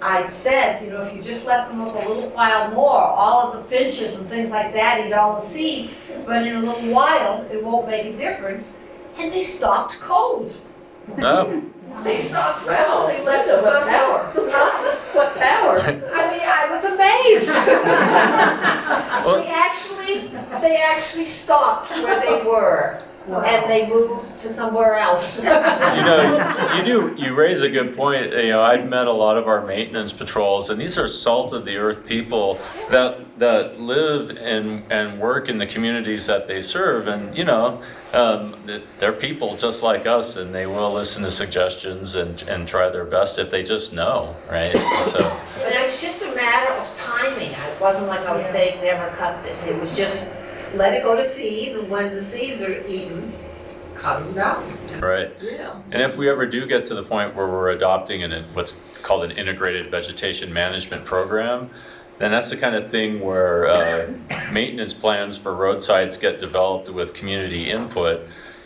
I said, if you just let them look a little while more, all of the finches and things like that eat all the seeds, but in a little while, it won't make a difference. And they stopped cold. Oh, They stopped Wow, cold. They left what us power. What power? I mean, I was amazed. Well- They actually stopped where they were, and they moved to somewhere else. you raise a good point. I've met a lot of our maintenance patrols, and these are salt of the earth people that live and work in the communities that they serve, and they're people just like us, and they will listen to suggestions and try their best if they just know, right? So. But it was just a matter of timing. It wasn't like I was saying never cut this. It was just let it go to seed, and when the seeds are eaten, cut them down. Right. Yeah. And if we ever do get to the point where we're adopting what's called an integrated vegetation management program, then that's the kind of thing where maintenance plans for roadsides get developed with community input,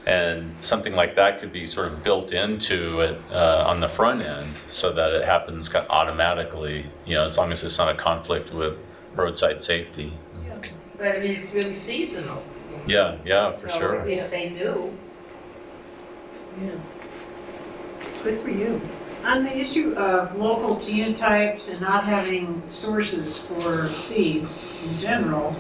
and something like that could be sort of built into it on the front end so that it happens kind of automatically, as long as it's not a conflict with roadside safety. But I mean, it's really seasonal. Yeah, for So, sure. if they knew. Yeah. Good for you. On the issue of local genotypes and not having sources for seeds in general,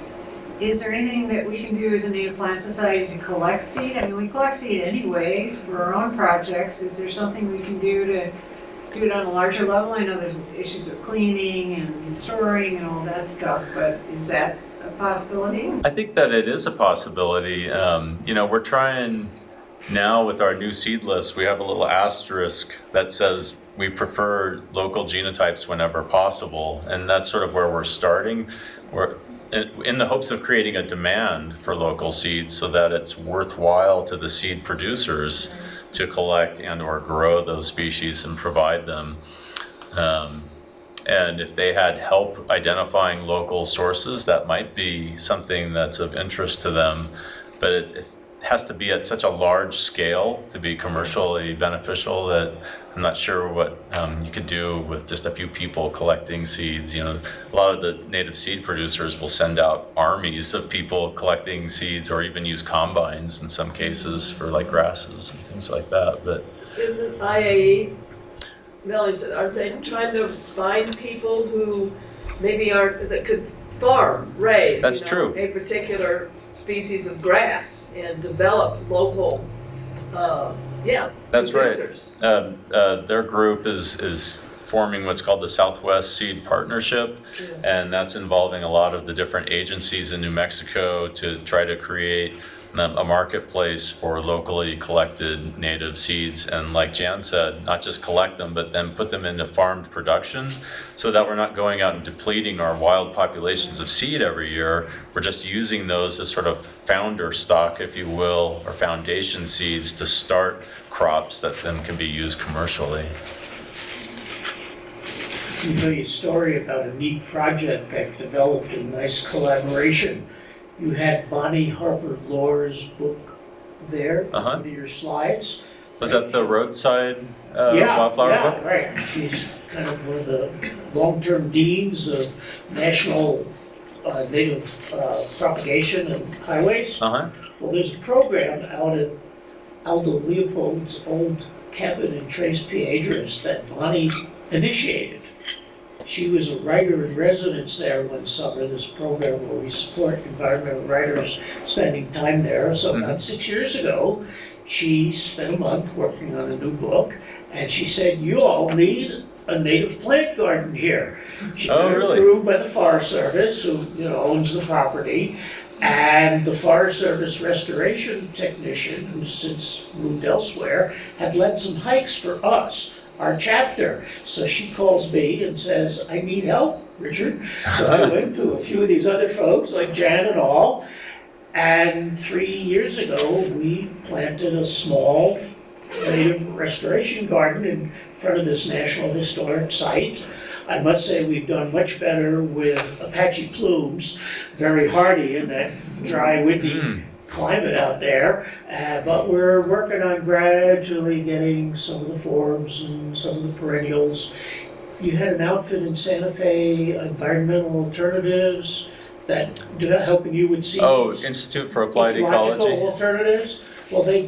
is there anything that we can do as a Native Plant Society to collect seed? I mean, we collect seed anyway for our own projects. Is there something we can do to do it on a larger level? I know there's issues of cleaning and storing and all that stuff, but is that a possibility? I think that it is a possibility. We're trying now with our new seed list, we have a little asterisk that says we prefer local genotypes whenever possible. And that's sort of where we're starting. We're in the hopes of creating a demand for local seeds so that it's worthwhile to the seed producers to collect and or grow those species and provide them. And if they had help identifying local sources, that might be something that's of interest to them. But it has to be at such a large scale to be commercially beneficial that I'm not sure what you could do with just a few people collecting seeds. A lot of the native seed producers will send out armies of people collecting seeds, or even use combines in some cases for like grasses and things like that. But Isn't IAE, Melanie said, aren't they trying to find people who maybe that could raise That's true. a particular species of grass and develop local, That's right. producers? Their group is forming what's called the Southwest Seed Partnership, and that's involving a lot of the different agencies in New Mexico to try to create a marketplace for locally collected native seeds. And like Jan said, not just collect them, but then put them into farmed production so that we're not going out and depleting our wild populations of seed every year. We're just using those as sort of founder stock, if you will, or foundation seeds to start crops that then can be used commercially. I can tell you a story about a neat project that developed in nice collaboration. You had Bonnie Harper Lohr's book there, one of your slides. Was that the Roadside wildflower book? Yeah, right. She's kind of one of the long-term deans of national native propagation and highways. Well, there's a program out at Aldo Leopold's old cabin in Tres Piedras that Bonnie initiated. She was a writer in residence there one summer, this program where we support environmental writers spending time there. So about 6 years ago, she spent a month working on a new book, and she said, you all need a native plant garden here. She got it approved by the Forest Service, who owns the property, and the Forest Service restoration technician, who's since moved elsewhere, had led some hikes for us, our chapter. So she calls me and says, I need help, Richard. So I went to a few of these other folks, like Jan and all, And 3 years ago, we planted a small native restoration garden in front of this National Historic Site. I must say we've done much better with Apache plumes, very hardy in that dry, windy climate out there. But we're working on gradually getting some of the forbs and some of the perennials. You had an outfit in Santa Fe, Environmental Alternatives, that helping you with seeds. Oh, Institute for Applied Ecological Ecology. alternatives. Well, they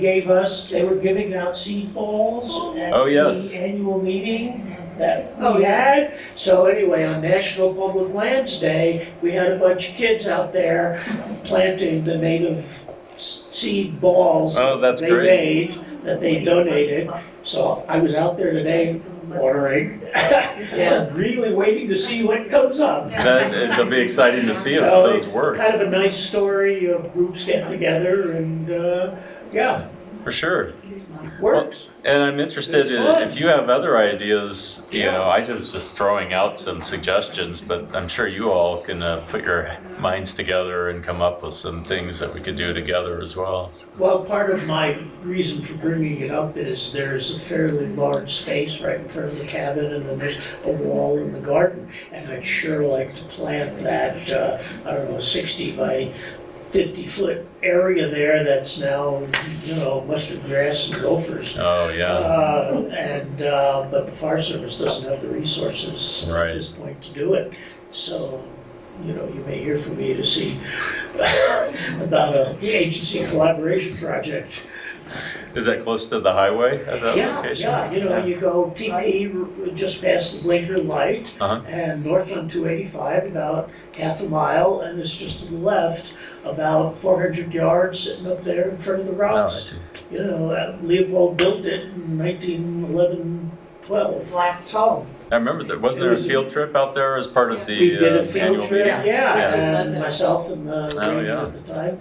were giving out seed balls at Oh, yes. the annual meeting that Oh, we yeah. had. So anyway, on National Public Lands Day, we had a bunch of kids out there planting the native seed balls Oh, that's they great. made, that they donated. So I was out there today watering, and really waiting to see what comes up. It'll be exciting to see if So those it's work, kind of a nice story of groups getting together and, yeah, for sure. works. And I'm interested It's in, fun. if you have other ideas, you know, I was just throwing out some suggestions, but I'm sure you all can put your minds together and come up with some things that we could do together as well. Well, part of my reason for bringing it up is there's a fairly large space right in front of the cabin, and then there's a wall in the garden. And I'd sure like to plant that, 60 by 50-foot area there that's now, mustard grass and gophers. Oh, yeah. But the Fire Service doesn't have the resources Right. at this point to do it. So, you may hear from me to see about an agency collaboration project. Is that close to the highway at that Yeah, location? yeah, you go TP just past the blinker light, Uh-huh. and north on 285 about half a mile, and it's just to the left about 400 yards sitting up there in front of the Oh, I rocks. see. Leopold built it in 1911, His 12. last home. I remember there, wasn't there a field trip out there as part of the We did a annual field trip, meeting? yeah, Yeah. and myself and the Oh, ranger yeah. at the time,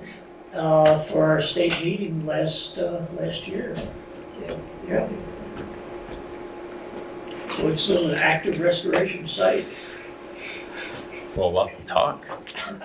for our state meeting last year. Yeah. So it's still an active restoration site. Well, we'll have to talk. I'm sure